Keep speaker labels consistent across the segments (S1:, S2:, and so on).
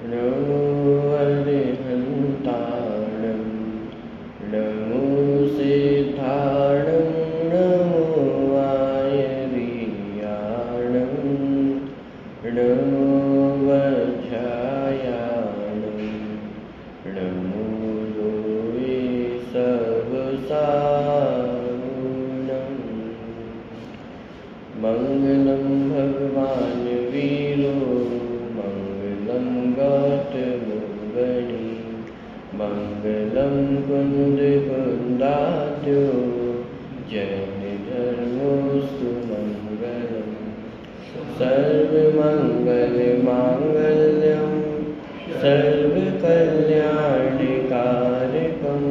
S1: नमो अरिहन्ताणं नमो सिद्धाणं नमो आयर्याणं नमो वज्रायाणं नमो लोये सर्वसारुणं मङ्गलं भगवान् वीरो मङ्गलं गौतमगणी मङ्गलं कुन्दकुन्दाद्यो जैनधर्मोऽस्तु मङ्गलम् सर्वमङ्गलमाङ्गल्यं सर्वकल्याणकारकं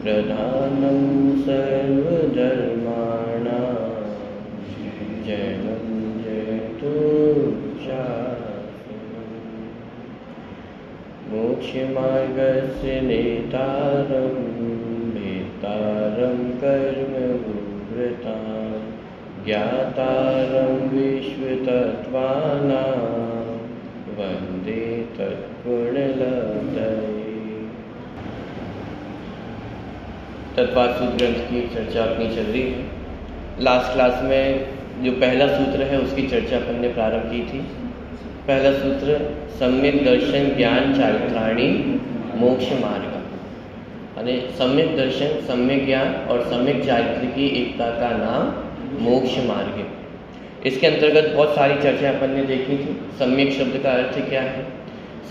S1: प्रधानं सर्वधर्माणां जयं जयतु शासनम् मोक्षमार्गस्य नेतारं भेतारं कर्मभूभृतां ज्ञातारं विश्वतत्त्वानां वन्दे तत्पुण्यलब्धये। तत्वाद सूत्र ग्रंथ की चर्चा अपनी चल रही है। लास्ट क्लास में जो पहला सूत्र है उसकी चर्चा अपन ने प्रारंभ की थी। पहला सूत्र सम्यक दर्शन ज्ञान चारित्राणी मोक्ष मार्ग, यानी सम्यक दर्शन, सम्यक ज्ञान और सम्यक चारित्र की एकता का नाम मोक्ष मार्ग है। इसके अंतर्गत बहुत सारी चर्चा अपन ने देखी थी। सम्यक शब्द का अर्थ क्या है,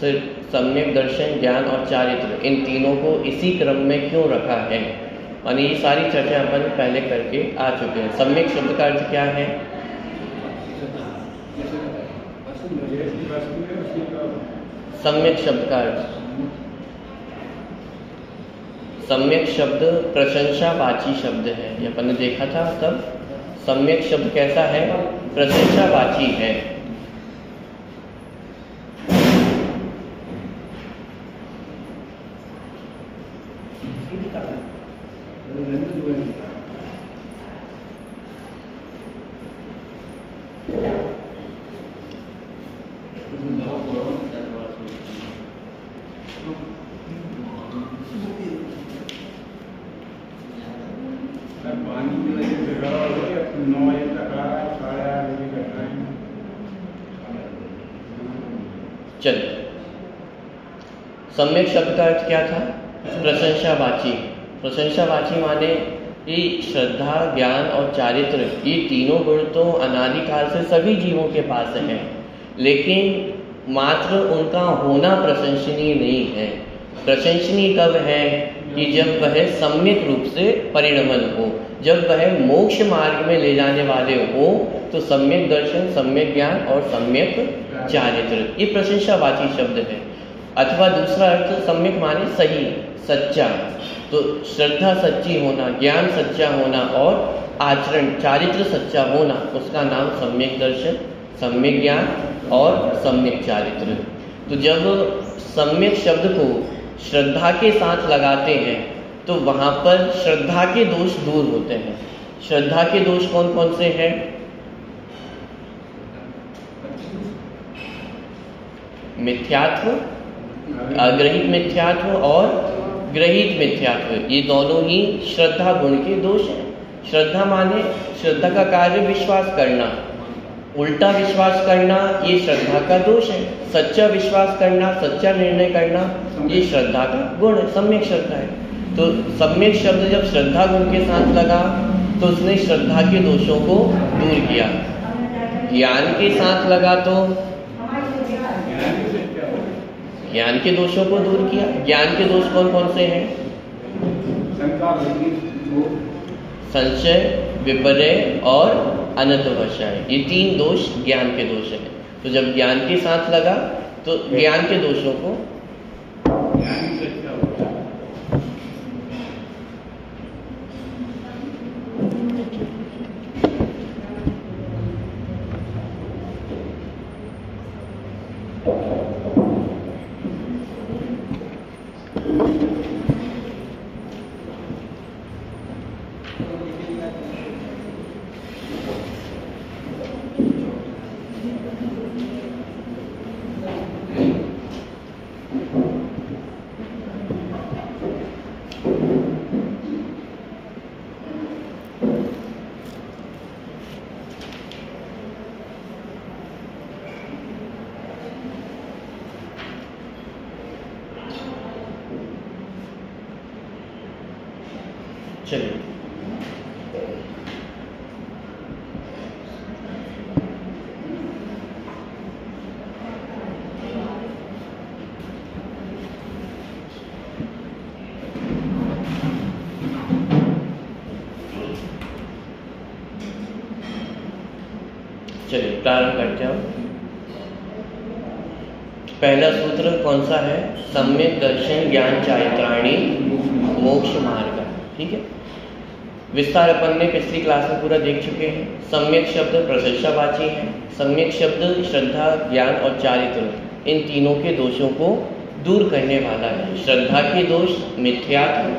S1: सिर्फ सम्यक दर्शन, ज्ञान और चारित्र, इन तीनों को इसी क्रम में क्यों रखा है, यानी ये सारी चर्चा अपन पहले करके आ चुके हैं। सम्यक शब्द का अर्थ क्या है? सम्यक शब्द का अर्थ, सम्यक शब्द प्रशंसावाची शब्द है, ये अपन ने देखा था। तब सम्यक शब्द कैसा है? प्रशंसावाची है। चलिए, सम्यक शब्द का अर्थ क्या था? प्रशंसावाची। प्रशंसावाची माने ये श्रद्धा, ज्ञान और चारित्र, ये तीनों गुण तो अनादिकाल से सभी जीवों के पास हैं, लेकिन मात्र उनका होना प्रशंसनीय नहीं है। प्रशंसनीय कब है? कि जब वह सम्यक रूप से परिणमन हो, जब वह मोक्ष मार्ग में ले जाने वाले हो, तो सम्यक दर्शन, सम्यक ज्ञान और सम्यक चारित्र, ये प्रशंसावाची शब्द है। अथवा दूसरा अर्थ सम्यक माने सही, सच्चा। तो श्रद्धा सच्ची होना, ज्ञान सच्चा होना और आचरण, चारित्र सच्चा होना, उसका नाम सम्यक दर्शन, सम्यक ज्ञान और सम्यक चारित्र। तो जब सम्यक शब्द को श्रद्धा के साथ लगाते हैं तो वहां पर श्रद्धा के दोष दूर होते हैं। श्रद्धा के दोष कौन कौन से हैं? मिथ्यात्व, अग्रहित मिथ्यात्व और ग्रहित मिथ्यात्व, ये दोनों ही श्रद्धा गुण के दोष हैं। श्रद्धा माने श्रद्धा का कार्य विश्वास करना, उल्टा विश्वास करना ये श्रद्धा का दोष है। सच्चा विश्वास करना, सच्चा निर्णय करना, ये श्रद्धा का गुण है, सम्यक श्रद्धा है। तो सम्यक शब्द जब श्रद्धा गुण के साथ लगा तो उसने श्रद्धा के दोषों को दूर किया। ज्ञान के साथ लगा तो ज्ञान के दोषों को दूर किया। ज्ञान के दोष कौन कौन से हैं? संशय, विपर्य और अनर्थवशाय, ये तीन दोष ज्ञान के दोष हैं। तो जब ज्ञान के साथ लगा तो ज्ञान के दोषों को चलिए प्रारंभ करते हैं। पहला सूत्र कौन सा है? सम्यक दर्शन ज्ञान चारित्राणी मोक्ष मार्ग। ठीक है, विस्तार अपन ने पिछली क्लास में पूरा देख चुके हैं। सम्यक शब्द प्रशंसावाची है। सम्यक शब्द श्रद्धा, ज्ञान और चारित्र, इन तीनों के दोषों को दूर करने वाला है। श्रद्धा के दोष मिथ्यात्व,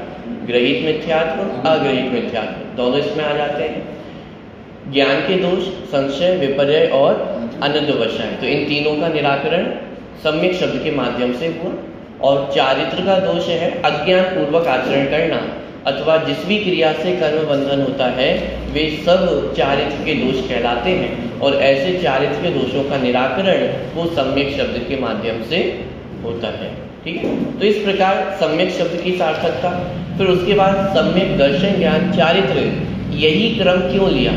S1: ग्रहित मिथ्यात्व, अग्रहित मिथ्यात्व दोनों इसमें आ जाते हैं। ज्ञान के दोष संशय, विपर्य और अनंतवशाय, तो इन तीनों का निराकरण सम्यक शब्द के माध्यम से हुआ। और चारित्र का दोष है अज्ञान पूर्वक आचरण करना, अथवा जिस भी क्रिया से कर्म बंधन होता है वे सब चारित्र के दोष कहलाते हैं। और ऐसे चारित्र के दोषों का निराकरण वो सम्यक शब्द के माध्यम से होता है। ठीक है, तो इस प्रकार सम्यक शब्द की सार्थकता। फिर उसके बाद सम्यक दर्शन ज्ञान चारित्र, यही क्रम क्यों लिया?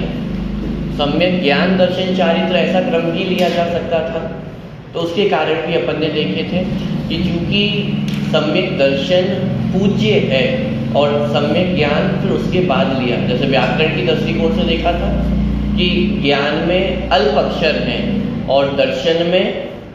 S1: सम्यक ज्ञान दर्शन चारित्र ऐसा क्रम भी लिया जा सकता था, तो उसके कारण भी अपन ने देखे थे कि चूंकि सम्यक दर्शन पूज्य है और सम्यक ज्ञान फिर उसके बाद लिया। जैसे व्याकरण की दृष्टिकोण से देखा था कि ज्ञान में अल्प अक्षर हैं और दर्शन में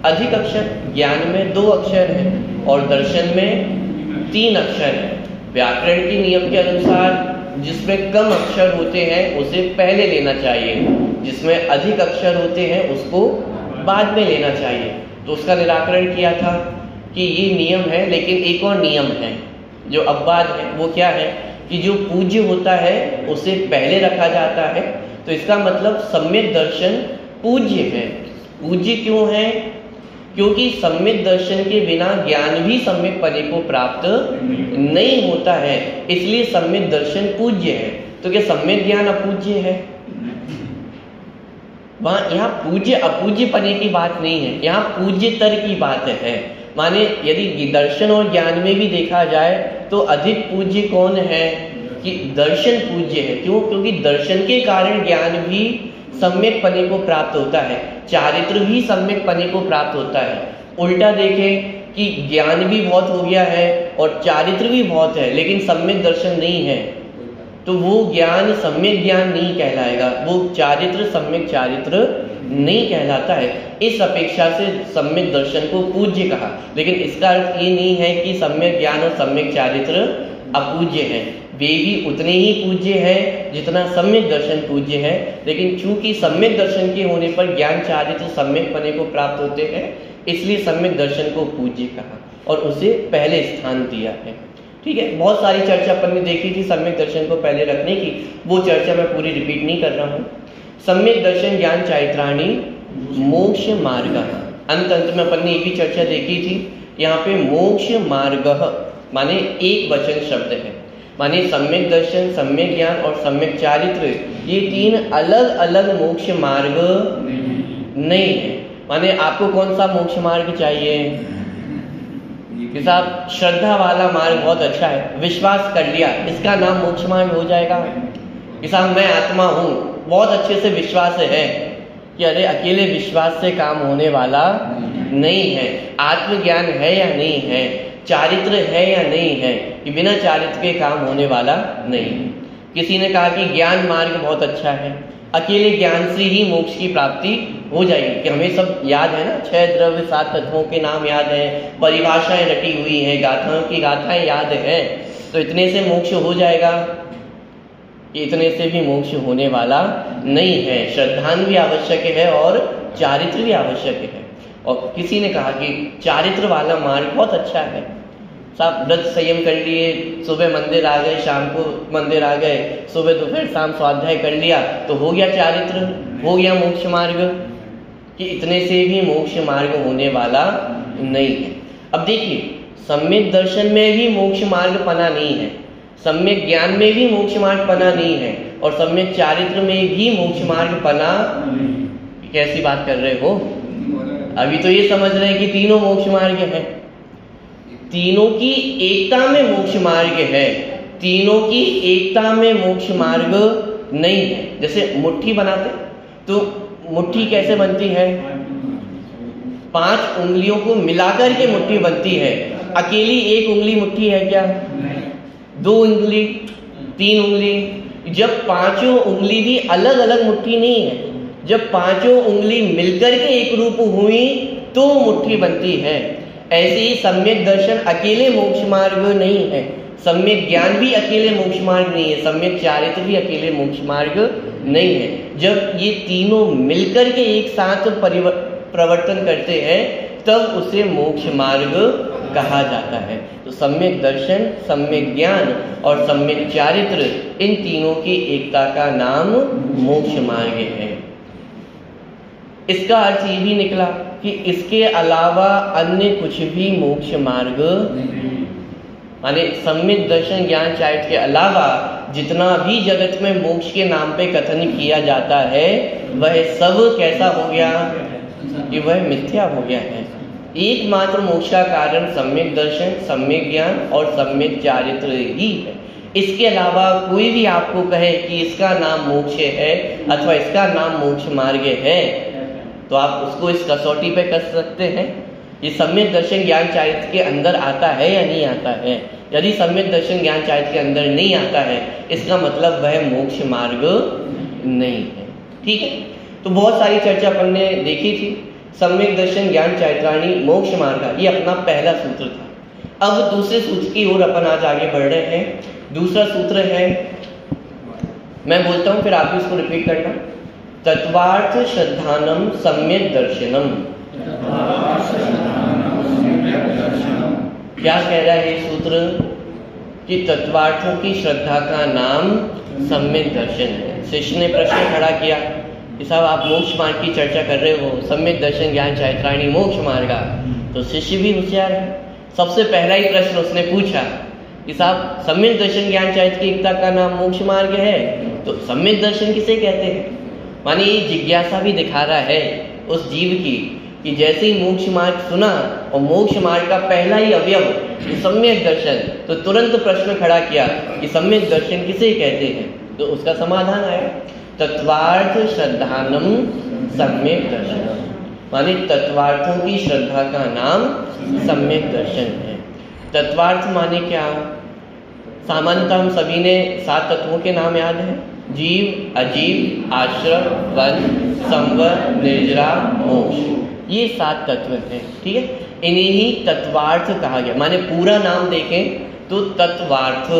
S1: अधिक अक्षर, ज्ञान में 2 अक्षर हैं और दर्शन में 3 अक्षर हैं। व्याकरण के नियम के अनुसार जिसमें कम अक्षर होते हैं उसे पहले लेना चाहिए, जिसमें अधिक अक्षर होते हैं उसको बाद में लेना चाहिए। तो उसका निराकरण किया था कि ये नियम है, लेकिन एक और नियम है जो अपवाद है। वो क्या है कि जो पूज्य होता है उसे पहले रखा जाता है। तो इसका मतलब सम्यक दर्शन पूज्य है। पूज्य क्यों है? क्योंकि सम्यक दर्शन के बिना ज्ञान भी सम्यक पने को प्राप्त नहीं होता है, इसलिए सम्यक दर्शन पूज्य है। तो क्या सम्यक ज्ञान अपूज्य है? वहां यहाँ पूज्य अपूज्य पने की बात नहीं है, यहाँ पूज्यतर की बात है। माने यदि दर्शन और ज्ञान में भी देखा जाए तो अधिक पूज्य कौन है? कि दर्शन पूज्य है। क्यों? क्योंकि दर्शन के कारण ज्ञान भी सम्यक पने को प्राप्त होता है, चारित्र भी सम्यक पने को प्राप्त होता है। उल्टा देखें कि ज्ञान भी बहुत हो गया है और चारित्र भी बहुत है, लेकिन सम्यक दर्शन नहीं है, तो वो ज्ञान सम्यक ज्ञान नहीं कहलाएगा, वो चारित्र सम्यक चारित्र नहीं कहलाता है। इस अपेक्षा से सम्यक दर्शन को पूज्य कहा। लेकिन इसका अर्थ ये नहीं है कि सम्यक ज्ञान और सम्यक चारित्र अपूज्य है, वे भी उतने ही पूज्य है जितना सम्यक दर्शन पूज्य है। लेकिन चूंकि सम्यक दर्शन के होने पर ज्ञान चारित्र सम्यक पने को प्राप्त होते हैं, इसलिए सम्यक दर्शन को पूज्य कहा और उसे पहले स्थान दिया है। ठीक है, बहुत सारी चर्चा अपन ने देखी थी सम्यक दर्शन को पहले रखने की, वो चर्चा मैं पूरी रिपीट नहीं कर रहा हूँ। सम्यक दर्शन ज्ञान चारित्राणी मोक्ष मार्ग, अंत में अपन ने ये भी चर्चा देखी थी। यहाँ पे मोक्ष मार्ग माने एक वचन शब्द है, माने सम्यक दर्शन, सम्यक ज्ञान और सम्यक चारित्र, ये 3 अलग अलग मोक्ष मार्ग नहीं है। माने आपको कौन सा मोक्ष मार्ग चाहिए? कि साहब श्रद्धा वाला मार्ग बहुत अच्छा है, विश्वास कर लिया, इसका नाम मोक्ष मार्ग हो जाएगा। कि साहब मैं आत्मा हूँ, बहुत अच्छे से विश्वास है कि अरे अकेले विश्वास से काम होने वाला नहीं है, आत्मज्ञान है या नहीं है, चारित्र है या नहीं है, कि बिना चारित्र के काम होने वाला नहीं है। किसी ने कहा कि ज्ञान मार्ग बहुत अच्छा है, अकेले ज्ञान से ही मोक्ष की प्राप्ति हो जाएगी। कि हमें सब याद है ना, 6 द्रव्य 7 तत्वों के नाम याद है, परिभाषाएं रटी हुई हैं, गाथाओं की गाथाएं याद है, तो इतने से मोक्ष हो जाएगा? इतने से भी मोक्ष होने वाला नहीं है। श्रद्धान भी आवश्यक है और चारित्र भी आवश्यक है। और किसी ने कहा कि चारित्र वाला मार्ग बहुत अच्छा है, साहब व्रत संयम कर लिए, सुबह मंदिर आ गए, शाम को मंदिर आ गए, सुबह दोपहर शाम स्वाध्याय कर लिया, तो हो गया चारित्र, हो गया मोक्ष मार्ग। कि इतने से भी मोक्ष मार्ग होने वाला नहीं है। अब देखिए, सम्यक दर्शन में भी मोक्ष मार्ग पना नहीं है, सम्यक ज्ञान में भी मोक्ष मार्ग पना नहीं है, और सम्यक चारित्र में भी मोक्ष मार्ग पना। कैसी बात कर रहे हो? अभी तो ये समझ रहे हैं कि तीनों मोक्ष मार्ग है, तीनों की एकता में मोक्ष मार्ग है, तीनों की एकता में मोक्ष मार्ग नहीं है। जैसे मुट्ठी बनाते तो मुट्ठी कैसे बनती है? 5 उंगलियों को मिलाकर के मुट्ठी बनती है। अकेली एक उंगली मुट्ठी है क्या? 2 उंगली, 3 उंगली। जब 5 उंगली भी अलग अलग मुट्ठी नहीं है, जब 5 उंगली मिलकर के एक रूप हुई तो मुट्ठी बनती है। ऐसे ही सम्यक दर्शन अकेले मोक्ष मार्ग नहीं है, सम्यक ज्ञान भी अकेले मोक्ष मार्ग नहीं है, सम्यक चारित्र भी अकेले मोक्ष मार्ग नहीं है। जब ये तीनों मिलकर के एक साथ प्रवर्तन करते हैं तब उसे मोक्ष मार्ग कहा जाता है। तो सम्यक दर्शन, सम्यक ज्ञान और सम्यक चारित्र, इन तीनों की एकता का नाम मोक्ष मार्ग है। इसका अर्थ ये भी निकला कि इसके अलावा अन्य कुछ भी मोक्ष मार्ग, माने सम्यक दर्शन ज्ञान चारित्र के अलावा जितना भी जगत में मोक्ष के नाम पे कथन किया जाता है वह सब कैसा हो गया कि वह मिथ्या हो गया है। एकमात्र मोक्ष का कारण सम्यक दर्शन, सम्यक ज्ञान और सम्यक चारित्र ही है। इसके अलावा कोई भी आपको कहे कि इसका नाम मोक्ष है अथवा इसका नाम मोक्ष मार्ग है तो आप उसको इस कसौटी पे कस सकते हैं, ये सम्यक दर्शन ज्ञान चारित्र के अंदर आता है या नहीं आता है। यदि सम्यक दर्शन ज्ञान चारित्र के अंदर नहीं आता है इसका मतलब वह मोक्ष मार्ग नहीं है। ठीक है, तो बहुत सारी चर्चा अपन ने देखी थी। सम्यक दर्शन ज्ञान चारित्राणी मोक्ष मार्ग, ये अपना पहला सूत्र था। अब दूसरे सूत्र की ओर अपन आज आगे बढ़ रहे हैं। दूसरा सूत्र है, मैं बोलता हूं फिर आप भी इसको रिपीट करना। तत्वार्थ श्रद्धानम सम्यक दर्शनम। क्या कह रहा है ये सूत्र कि तत्वार्थों की श्रद्धा का नाम सम्यक दर्शन है। शिष्य ने प्रश्न खड़ा किया कि साहब आप मोक्ष मार्ग की चर्चा कर रहे हो, सम्यक दर्शन ज्ञान चारित्राणी मोक्ष मार्ग। तो शिष्य भी होशियार है, सबसे पहला ही प्रश्न उसने पूछा कि साहब सम्यक दर्शन ज्ञान चारित्र की एकता का नाम मोक्ष मार्ग है तो सम्यक दर्शन किसे कहते हैं। माने ये जिज्ञासा भी दिखा रहा है उस जीव की कि जैसे ही मोक्ष मार्ग सुना और मोक्ष मार्ग का पहला ही अवयव सम्यक दर्शन, तो तुरंत प्रश्न खड़ा किया कि सम्यक दर्शन किसे कहते हैं। तो उसका समाधान आया, तत्वार्थ श्रद्धानम सम्यक दर्शन। माने तत्वार्थों की श्रद्धा का नाम सम्यक दर्शन है। तत्वार्थ माने क्या? सामान्यतः हम सभी ने 7 तत्वों के नाम याद हैं, जीव, अजीव, आश्रम, वन, संवर, निर्जरा, मोक्ष। ये 7 तत्व हैं। ठीक है, इन्हें ही तत्वार्थ कहा गया। माने पूरा नाम देखें तो तत्वार्थ।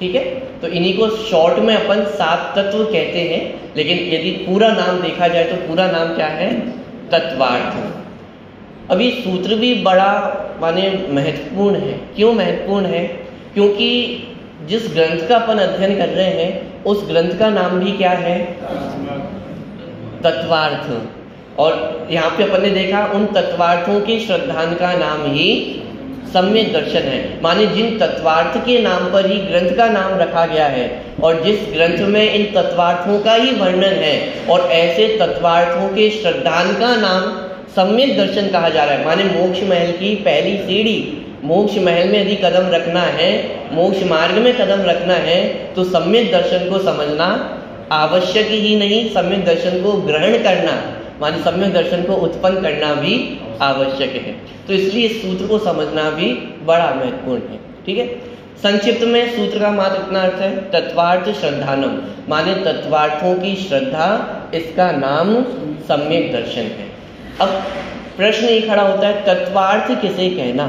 S1: ठीक है, तो इन्हीं को शॉर्ट में अपन 7 तत्व कहते हैं, लेकिन यदि पूरा नाम देखा जाए तो पूरा नाम क्या है? तत्वार्थ। अभी सूत्र भी बड़ा माने महत्वपूर्ण है। क्यों महत्वपूर्ण है? क्योंकि जिस ग्रंथ का अपन अध्ययन कर रहे हैं उस ग्रंथ का नाम भी क्या है? तत्वार्थ। और यहाँ पे अपन ने देखा उन तत्वार्थों की श्रद्धान का नाम ही सम्यक दर्शन है। माने जिन तत्वार्थ के नाम पर ही ग्रंथ का नाम रखा गया है और जिस ग्रंथ में इन तत्वार्थों का ही वर्णन है और ऐसे तत्वार्थों के श्रद्धान का नाम सम्यक दर्शन कहा जा रहा है। माने मोक्ष महल की पहली सीढ़ी, मोक्ष महल में यदि कदम रखना है, मोक्ष मार्ग में कदम रखना है तो सम्यक दर्शन को समझना आवश्यक ही नहीं, सम्यक दर्शन को ग्रहण करना माने सम्यक दर्शन को उत्पन्न करना भी आवश्यक है। तो इसलिए इस सूत्र को समझना भी बड़ा महत्वपूर्ण है। ठीक है, संक्षिप्त में सूत्र का मात्र इतना अर्थ है, तत्वार्थ श्रद्धानम माने तत्वार्थों की श्रद्धा, इसका नाम सम्यक दर्शन है। अब प्रश्न ये खड़ा होता है तत्वार्थ किसे कहना,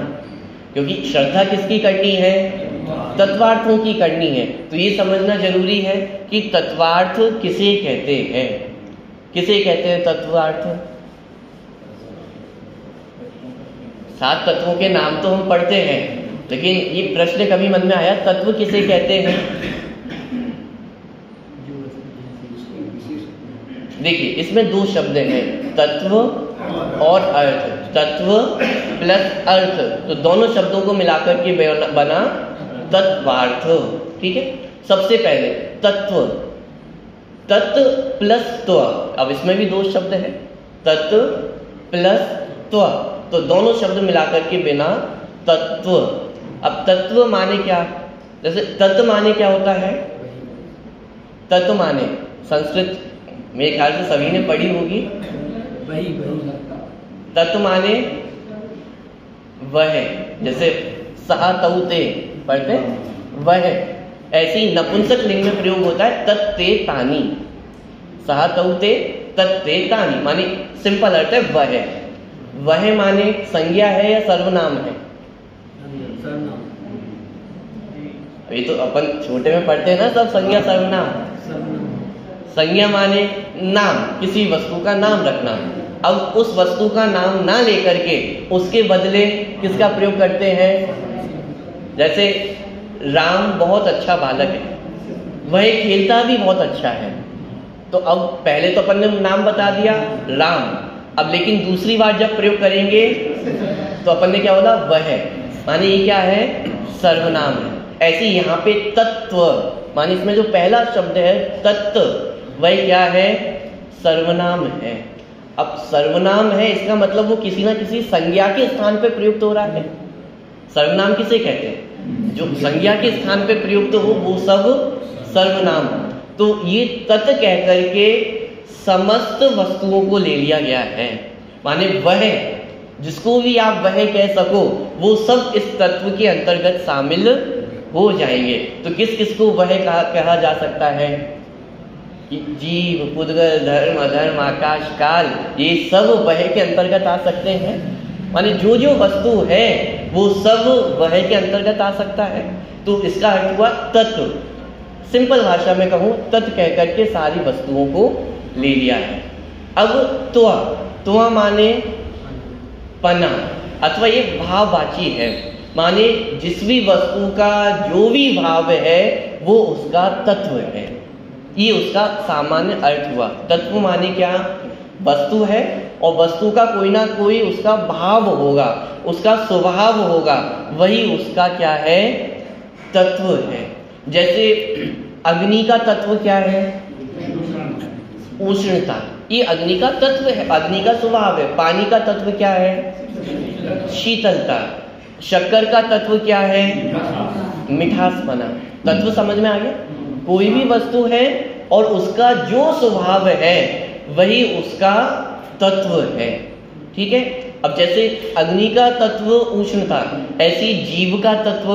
S1: क्योंकि श्रद्धा किसकी करनी है? तत्वार्थों की करनी है। तो ये समझना जरूरी है कि तत्वार्थ किसे कहते हैं। किसे कहते हैं तत्वार्थ? 7 तत्वों के नाम तो हम पढ़ते हैं, लेकिन ये प्रश्न कभी मन में आया तत्व किसे कहते हैं? देखिए इसमें 2 शब्द हैं, तत्व और अर्थ। तत्व प्लस अर्थ, तो दोनों शब्दों को मिलाकर के बना तत्वार्थ। ठीक है, सबसे पहले तत्व, तत्व प्लस त्व। अब इसमें भी 2 शब्द हैं, तत्व प्लस त्व, तो दोनों शब्द मिलाकर के बिना तत्व। अब तत्व माने क्या? जैसे तत्व माने क्या होता है? तत्व माने संस्कृत मेरे ख्याल से सभी ने पढ़ी होगी।
S2: वही
S1: तत्व माने वह, जैसे सहा तऊ ते पढ़ते वह, ऐसे ही नपुंसक लिंग में प्रयोग होता है तत्ते तानी। सहा तऊ ते तत्ते तानी माने सिंपल अर्थ है वह। वह माने संज्ञा है या सर्वनाम है? अभी तो अपन छोटे में पढ़ते हैं ना सब संज्ञा सर्वनाम। संज्ञा माने नाम, किसी वस्तु का नाम रखना। अब उस वस्तु का नाम ना लेकर के उसके बदले किसका प्रयोग करते हैं? जैसे राम बहुत अच्छा बालक है, वह खेलता भी बहुत अच्छा है। तो अब पहले तो अपन ने नाम बता दिया राम, अब लेकिन दूसरी बार जब प्रयोग करेंगे तो अपन ने क्या बोला? वह, माने ये क्या है? सर्वनाम है। ऐसे यहाँ पे तत्व माने इसमें जो पहला शब्द है तत्व, वह क्या है? सर्वनाम है। अब सर्वनाम है इसका मतलब वो किसी ना किसी संज्ञा के स्थान पे प्रयुक्त हो रहा है। सर्वनाम किसे कहते हैं? जो संज्ञा के स्थान पे प्रयुक्त हो वो सब सर्वनाम। तो ये तत् कह करके समस्त वस्तुओं को ले लिया गया है। माने वह, जिसको भी आप वह कह सको वो सब इस तत्व के अंतर्गत शामिल हो जाएंगे। तो किस किस को वह कहा जा सकता है? जीव, पुद्गल, धर्म, अधर्म, आकाश, काल, ये सब वह के अंतर्गत आ सकते हैं। माने जो जो वस्तु है वो सब वह के अंतर्गत आ सकता है। तो इसका अर्थ हुआ तत्व। सिंपल भाषा में कहूँ तत्व कह करके सारी वस्तुओं को ले लिया है। अब त्वा, त्वा माने पना, अथवा ये भाववाची है। माने जिस भी वस्तु का जो भी भाव है वो उसका तत्व है। ये उसका सामान्य अर्थ हुआ। तत्व माने क्या? वस्तु है और वस्तु का कोई ना कोई उसका भाव होगा, उसका स्वभाव होगा, वही उसका क्या है? तत्व है। जैसे अग्नि का तत्व क्या है? उष्णता, ये अग्नि का तत्व है, अग्नि का स्वभाव है। पानी का तत्व क्या है? शीतलता। शक्कर का तत्व क्या है? मिठासपना। तत्व समझ में आ गया? कोई भी वस्तु है और उसका जो स्वभाव है वही उसका तत्व है। ठीक है। अब जैसे अग्नि का तत्व उष्णता, ऐसी जीव का तत्व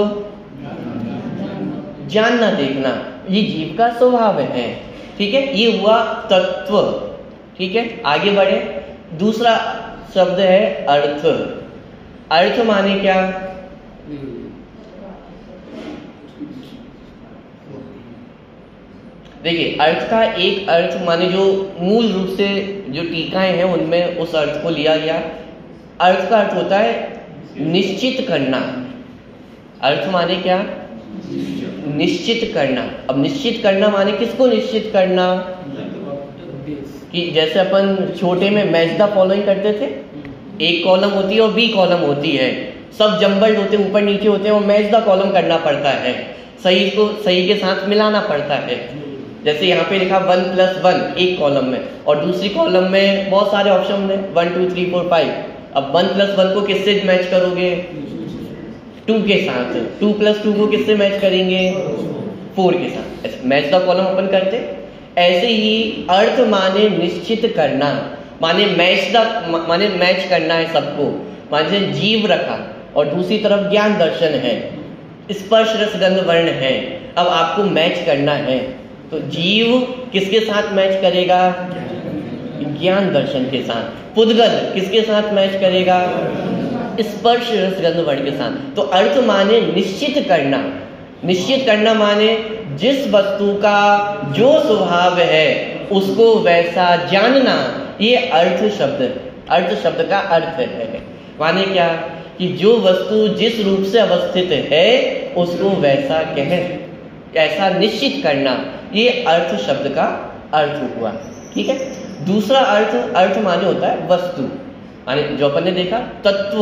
S1: जानना देखना, ये जीव का स्वभाव है। ठीक है, ये हुआ तत्व। ठीक है, आगे बढ़े। दूसरा शब्द है अर्थ। अर्थ माने क्या? देखिए, अर्थ का एक अर्थ माने जो मूल रूप से जो टीकाएं हैं उनमें उस अर्थ को लिया गया। अर्थ का अर्थ होता है निश्चित करना। अर्थ माने क्या? निश्चित करना। अब निश्चित करना माने किसको निश्चित करना? कि जैसे अपन छोटे में मैच द फॉलोइंग करते थे, एक कॉलम होती है और बी कॉलम होती है, सब जंबल्ड होते हैं, ऊपर नीचे होते हैं, और मैच द कॉलम करना पड़ता है, सही को सही के साथ मिलाना पड़ता है। जैसे यहाँ पे लिखा 1+1 एक कॉलम में, और दूसरी कॉलम में बहुत सारे ऑप्शन है 1 2 3 4 5। अब 1+1 को किससे मैच करोगे? 2 के साथ। 2+2 को किससे मैच करेंगे? 4 के साथ। मैच द कॉलम अपन करते। ऐसे ही अर्थ माने निश्चित करना, माने माने मैच करना है सबको। माने जीव रखा और दूसरी तरफ ज्ञान दर्शन है, स्पर्श रस गंध वर्ण है। अब आपको मैच करना है तो जीव किसके साथ मैच करेगा? ज्ञान दर्शन के साथ। पुद्गल किसके साथ मैच करेगा? स्पर्श रस गंध वर्ण के साथ। तो अर्थ माने निश्चित करना। निश्चित करना माने जिस वस्तु का जो स्वभाव है उसको वैसा जानना, ये अर्थ शब्द। अर्थ शब्द का अर्थ है माने क्या? कि जो वस्तु जिस रूप से अवस्थित है उसको वैसा ऐसा निश्चित करना, ये अर्थ शब्द का अर्थ हुआ। ठीक है। दूसरा अर्थ माने होता है वस्तु, माने जो अपन ने देखा तत्व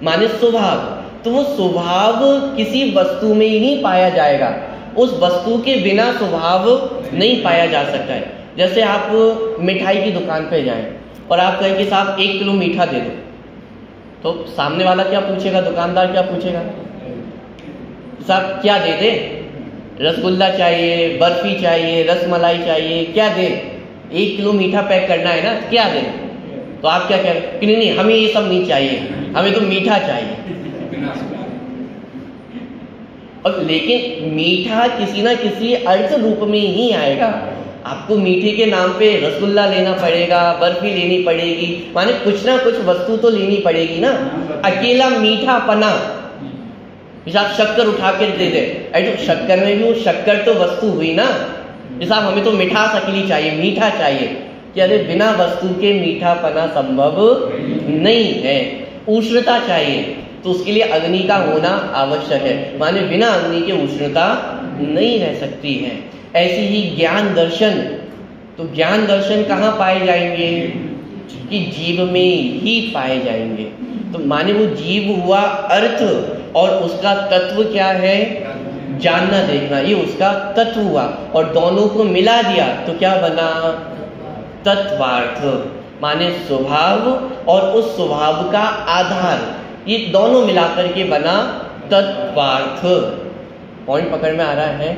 S1: माने स्वभाव। तो वो स्वभाव किसी वस्तु में ही नहीं पाया जाएगा, उस वस्तु के बिना स्वभाव नहीं पाया जा सकता है। जैसे आप मिठाई की दुकान पे जाएं और आप कहें कि साहब 1 किलो मीठा दे दो, तो सामने वाला क्या पूछेगा? दुकानदार क्या पूछेगा? साहब क्या दे दे? रसगुल्ला चाहिए, बर्फी चाहिए, रसमलाई चाहिए, क्या दे? 1 किलो मीठा पैक करना है ना, क्या दे? तो आप क्या कह रहे हैं कि नहीं हमें ये सब नहीं चाहिए, हमें तो मीठा चाहिए। और लेकिन मीठा किसी ना किसी अर्थ रूप में ही आएगा। आपको मीठे के नाम पे रसगुल्ला लेना पड़ेगा, बर्फी लेनी पड़ेगी, माने कुछ ना कुछ वस्तु तो लेनी पड़ेगी ना। अकेला मीठा पना, जैसे आप शक्कर उठा के दे दे, अरे शक्कर में भी वो शक्कर तो वस्तु हुई ना। जैसे हमें तो मिठास अकेली चाहिए, मीठा चाहिए, कि अरे बिना वस्तु के मीठा पना संभव नहीं है। उष्णता चाहिए तो उसके लिए अग्नि का होना आवश्यक है, माने बिना अग्नि के उष्णता नहीं रह सकती है। ऐसे ही ज्ञान दर्शन, तो ज्ञान दर्शन कहाँ पाए जाएंगे? कि जीव में ही पाए जाएंगे। तो माने वो जीव हुआ अर्थ और उसका तत्व क्या है? जानना देखना, ये उसका तत्व हुआ। और दोनों को मिला दिया तो क्या बना? तत्वार्थ, माने स्वभाव और उस स्वभाव का आधार, ये दोनों मिलाकर के बना तत्वार्थ। पॉइंट पकड़ में आ रहा है?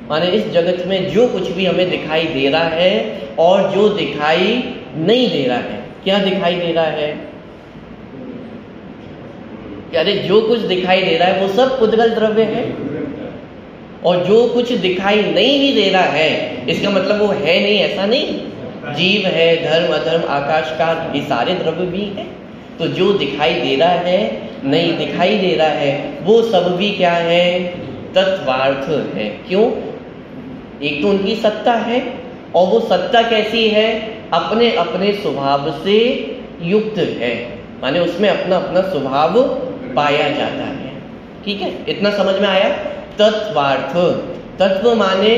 S1: माने इस जगत में जो कुछ भी हमें दिखाई दे रहा है और जो दिखाई नहीं दे रहा है, क्या दिखाई दे रहा है? कि अरे जो कुछ दिखाई दे रहा है वो सब पुद्गल द्रव्य है, और जो कुछ दिखाई नहीं भी दे रहा है इसका मतलब वो है नहीं, ऐसा नहीं। जीव है, धर्म अधर्म आकाश काल, ये सारे द्रव्य भी है। तो जो दिखाई दे रहा है, नहीं दिखाई दे रहा है, वो सब भी क्या है? तत्वार्थ है। क्यों? एक तो उनकी सत्ता है, और वो सत्ता कैसी है? अपने अपने स्वभाव से युक्त है, माने उसमें अपना अपना स्वभाव पाया जाता है। ठीक है, इतना समझ में आया? तत्वार्थ, तत्व माने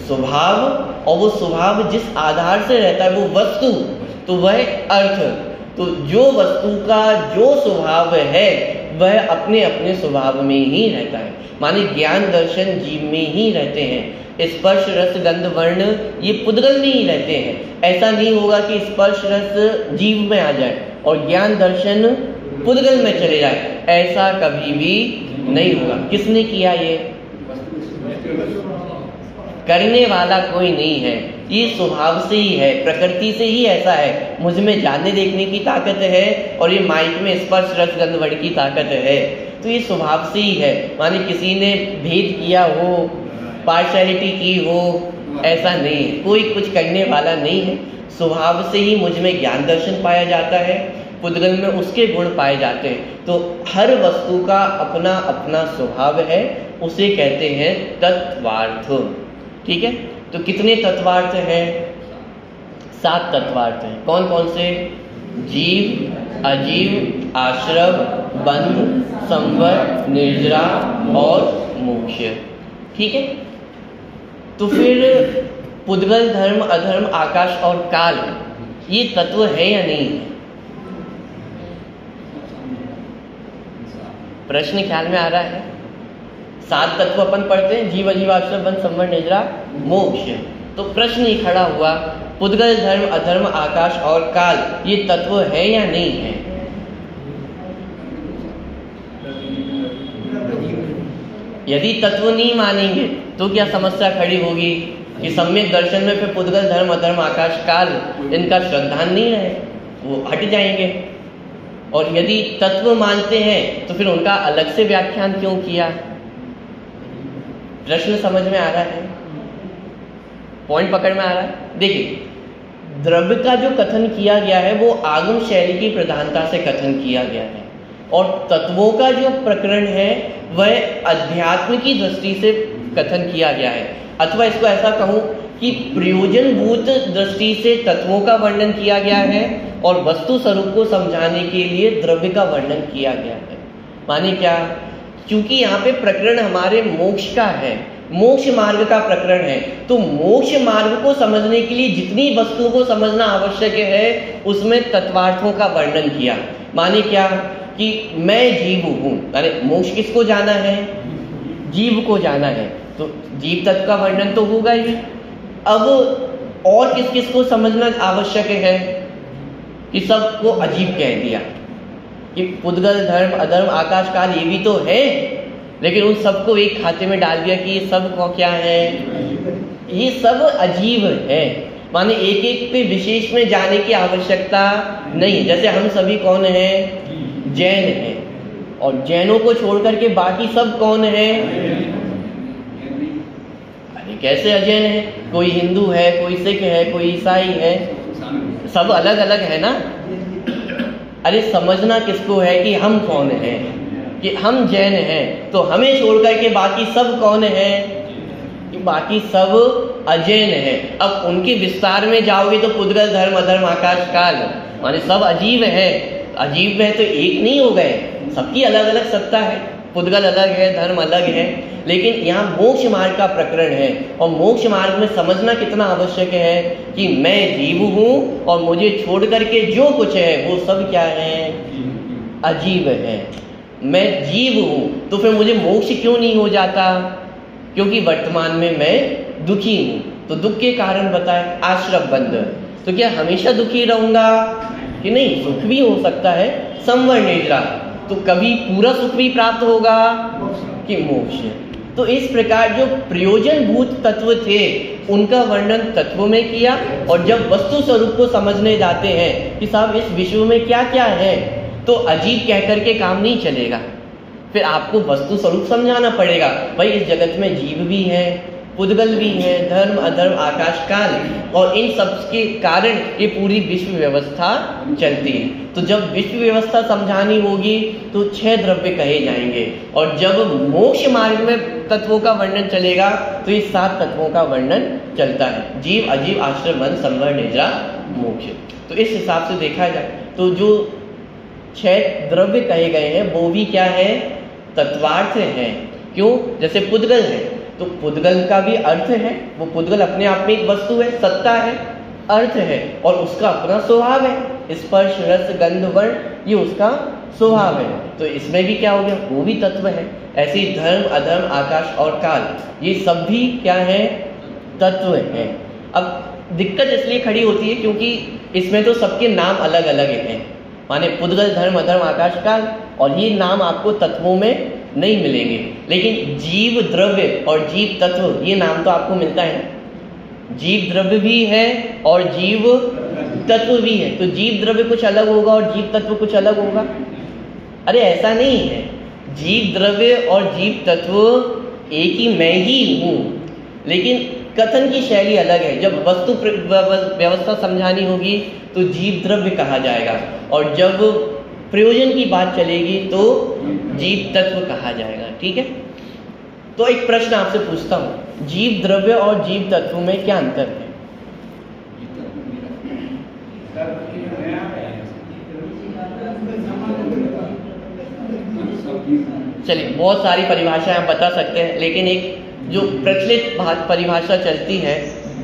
S1: स्वभाव, और वो स्वभाव जिस आधार से रहता है वो वस्तु, तो वह अर्थ। तो जो वस्तु का जो स्वभाव है वह अपने अपने स्वभाव में ही रहता है, माने ज्ञान दर्शन जीव में ही रहते हैं। स्पर्श रस गंध वर्ण ये पुद्गल में ही रहते हैं। ऐसा नहीं होगा कि स्पर्श रस जीव में आ जाए और ज्ञान दर्शन पुद्गल में चले जाए, ऐसा कभी भी नहीं होगा। किसने किया ये? करने वाला कोई नहीं है, ये स्वभाव से ही है, प्रकृति से ही ऐसा है। मुझ में जानने देखने की ताकत है और ये माइक में स्पर्श रस गंध वर्ण की ताकत है, तो ये स्वभाव से ही है। माने किसी ने भेद किया हो, पार्शियलिटी की हो, ऐसा नहीं है। कोई कुछ करने वाला नहीं है, स्वभाव से ही मुझ में ज्ञान दर्शन पाया जाता है, पुद्गल में उसके गुण पाए जाते हैं। तो हर वस्तु का अपना अपना स्वभाव है, उसे कहते हैं तत्वार्थ। ठीक है, तो कितने तत्वार्थ हैं? 7 तत्वार्थ हैं। कौन कौन से? जीव, अजीव, आश्रव, बंध, संवर, निर्जरा और मोक्ष। ठीक है, तो फिर पुद्गल, धर्म, अधर्म, आकाश और काल ये तत्व है या नहीं? प्रश्न ख्याल में आ रहा है? 7 तत्व अपन पढ़ते हैं, जीव, अजीव, आश्रव, बंध, संवर, निर्जरा, मोक्ष। तो प्रश्न ही खड़ा हुआ, पुद्गल, धर्म, अधर्म, आकाश और काल ये तत्व है या नहीं है? यदि तत्व नहीं मानेंगे तो क्या समस्या खड़ी होगी कि सम्यक दर्शन में फिर पुद्गल, धर्म, अधर्म, आकाश, काल इनका श्रद्धान नहीं रहे, वो हट जाएंगे। और यदि तत्व मानते हैं तो फिर उनका अलग से व्याख्यान क्यों किया? प्रश्न समझ में आ रहा है? पॉइंट पकड़ में आ रहा है? देखिए, द्रव्य का जो कथन किया गया है वो आगम शैली की प्रधानता से कथन किया गया है, और तत्वों का जो प्रकरण है वह अध्यात्म की दृष्टि से कथन किया गया है। अथवा इसको ऐसा कहूं कि प्रयोजनभूत दृष्टि से तत्वों का वर्णन किया गया है और वस्तु स्वरूप को समझाने के लिए द्रव्य का वर्णन किया गया है। माने क्या? क्योंकि यहाँ पे प्रकरण हमारे मोक्ष का है, मोक्ष मार्ग का प्रकरण है, तो मोक्ष मार्ग को समझने के लिए जितनी वस्तुओं को समझना आवश्यक है उसमें तत्वार्थों का वर्णन किया। माने क्या? कि मैं जीव हूँ, अरे मोक्ष किसको जाना है? जीव को जाना है, तो जीव तत्व का वर्णन तो होगा ही। अब और किस किस को समझना आवश्यक है? कि सबको अजीब कह दिया कि पुद्गल, धर्म, अधर्म, आकाश, काल ये भी तो है, लेकिन उन सबको एक खाते में डाल दिया कि ये सब क्या है, ये सब अजीब है। माने एक एक पे विशेष में जाने की आवश्यकता नहीं। जैसे हम सभी कौन हैं, जैन हैं, और जैनों को छोड़ करके बाकी सब कौन है, अरे कैसे अजैन है, कोई हिंदू है, कोई सिख है, कोई ईसाई है, सब अलग अलग है ना। अरे समझना किसको है कि हम कौन हैं, कि हम जैन हैं तो हमें छोड़ करके बाकी सब कौन है, कि बाकी सब अजैन है। अब उनके विस्तार में जाओगे तो पुद्गल धर्म अधर्म आकाश काल, माने सब अजीब है। अजीब में तो एक नहीं हो गए, सबकी अलग अलग सत्ता है, पुद्गल अलग है, धर्म अलग है। लेकिन यहाँ मोक्ष मार्ग का प्रकरण है, और मोक्ष मार्ग में समझना कितना आवश्यक है कि मैं जीव हूँ और मुझे छोड़ करके जो कुछ है वो सब क्या है, अजीब है। मैं जीव हूँ तो फिर मुझे मोक्ष क्यों नहीं हो जाता, क्योंकि वर्तमान में मैं दुखी हूँ। तो दुख के कारण बताए, आश्रम बंध, तो क्या हमेशा दुखी रहूंगा कि नहीं, सुख भी हो सकता है, संवर निद्रा, तो कभी पूरा सुख भी प्राप्त होगा कि मोक्ष। तो इस प्रकार जो प्रयोजनभूत तत्व थे उनका वर्णन तत्वों में किया, और जब वस्तु स्वरूप को समझने जाते हैं कि साहब इस विश्व में क्या क्या है, तो अजीब कह करके काम नहीं चलेगा, फिर आपको वस्तु स्वरूप समझाना पड़ेगा। भाई इस जगत में जीव भी है, पुद्गल भी है, धर्म अधर्म आकाश काल, और इन सब के कारण ये पूरी विश्व व्यवस्था चलती है। तो जब विश्व व्यवस्था समझानी होगी तो 6 द्रव्य कहे जाएंगे, और जब मोक्ष मार्ग में तत्वों का वर्णन चलेगा तो ये 7 तत्वों का वर्णन चलता है, जीव अजीव आश्रम बंध संवर निद्रा मोक्ष। तो इस हिसाब से देखा जाए तो जो 6 द्रव्य कहे गए हैं वो भी क्या है, तत्वार्थ है। क्यों, जैसे पुद्गल है तो पुद्गल का भी अर्थ है, वो पुद्गल अपने आप में एक वस्तु है, सत्ता है, अर्थ है, और उसका अपना स्वभाव है, स्पर्श रस गंध वर्ण ये उसका स्वभाव है। तो इसमें भी क्या हो गया, वो भी तत्व है। ऐसे ही धर्म अधर्म आकाश और काल ये सब भी क्या है, तत्व है। अब दिक्कत इसलिए खड़ी होती है क्योंकि इसमें तो सबके नाम अलग अलग हैं, माने पुद्गल धर्म अधर्म आकाश काल, और ये नाम आपको तत्वों में नहीं मिलेंगे, लेकिन जीव द्रव्य और जीव तत्व ये नाम तो आपको मिलता है ना। जीव द्रव्य भी है और जीव तत्व भी है, तो जीव द्रव्य कुछ अलग होगा और जीव तत्व कुछ अलग होगा। अरे ऐसा नहीं है, जीव द्रव्य और जीव तत्व एक ही मैं ही हूँ, लेकिन कथन की शैली अलग है। जब वस्तु व्यवस्था समझानी होगी तो जीव द्रव्य कहा जाएगा, और जब प्रयोजन की बात चलेगी तो जीव तत्व कहा जाएगा। ठीक है, तो एक प्रश्न आपसे पूछता हूं, जीव द्रव्य और जीव तत्व में क्या अंतर है? चलिए, बहुत सारी परिभाषाएं आप बता सकते हैं, लेकिन एक जो प्रचलित परिभाषा चलती है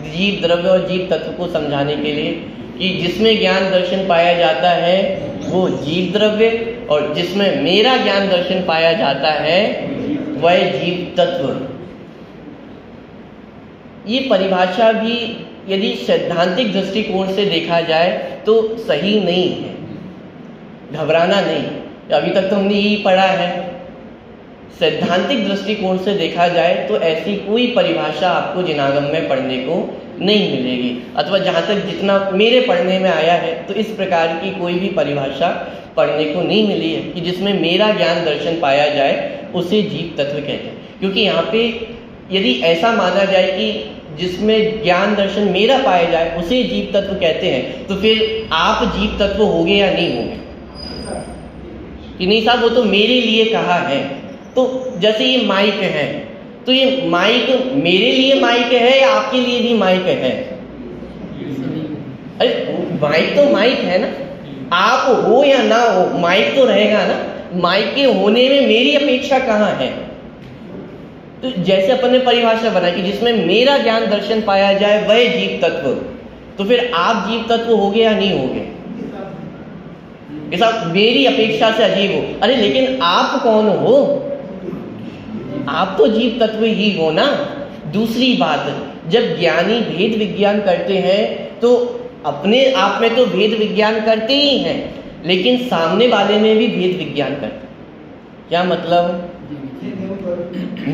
S1: जीव द्रव्य और जीव तत्व को समझाने के लिए, कि जिसमें ज्ञान दर्शन पाया जाता है वो जीव द्रव्य, और जिसमें मेरा ज्ञान दर्शन पाया जाता है वह जीव तत्व। ये परिभाषा भी यदि सैद्धांतिक दृष्टिकोण से देखा जाए तो सही नहीं है, घबराना नहीं, अभी तक तो हमने यही पढ़ा है। सैद्धांतिक दृष्टिकोण से देखा जाए तो ऐसी कोई परिभाषा आपको जिनागम में पढ़ने को नहीं मिलेगी, अथवा जहाँ तक जितना मेरे पढ़ने में आया है तो इस प्रकार की कोई भी परिभाषा पढ़ने को नहीं मिली है कि जिसमें मेरा ज्ञान दर्शन पाया जाए उसे जीव तत्व कहते हैं। क्योंकि यहाँ पे यदि ऐसा माना जाए कि जिसमें ज्ञान दर्शन मेरा पाया जाए उसे जीव तत्व कहते हैं, तो फिर आप जीव तत्व होगे या नहीं होगे? कि नहीं साहब वो तो मेरे लिए कहा है। तो जैसे ये माइक है, तो ये माइक मेरे लिए माइक है या आपके लिए भी माइक है? अरे माइक तो माइक है ना, आप हो या ना हो माइक तो रहेगा ना। माइक के होने में मेरी अपेक्षा कहाँ है? तो जैसे अपन ने परिभाषा बनाई कि जिसमें मेरा ज्ञान दर्शन पाया जाए वह जीव तत्व, तो फिर आप जीव तत्व होगे या नहीं होगे? ऐसा मेरी अपेक्षा से अजीब हो। अरे लेकिन आप कौन हो? आप तो जीव तत्व ही हो ना। दूसरी बात, जब ज्ञानी भेद विज्ञान करते हैं तो अपने आप में तो भेद विज्ञान करते ही हैं, लेकिन सामने वाले में भी भेद विज्ञान करते हैं। क्या मतलब?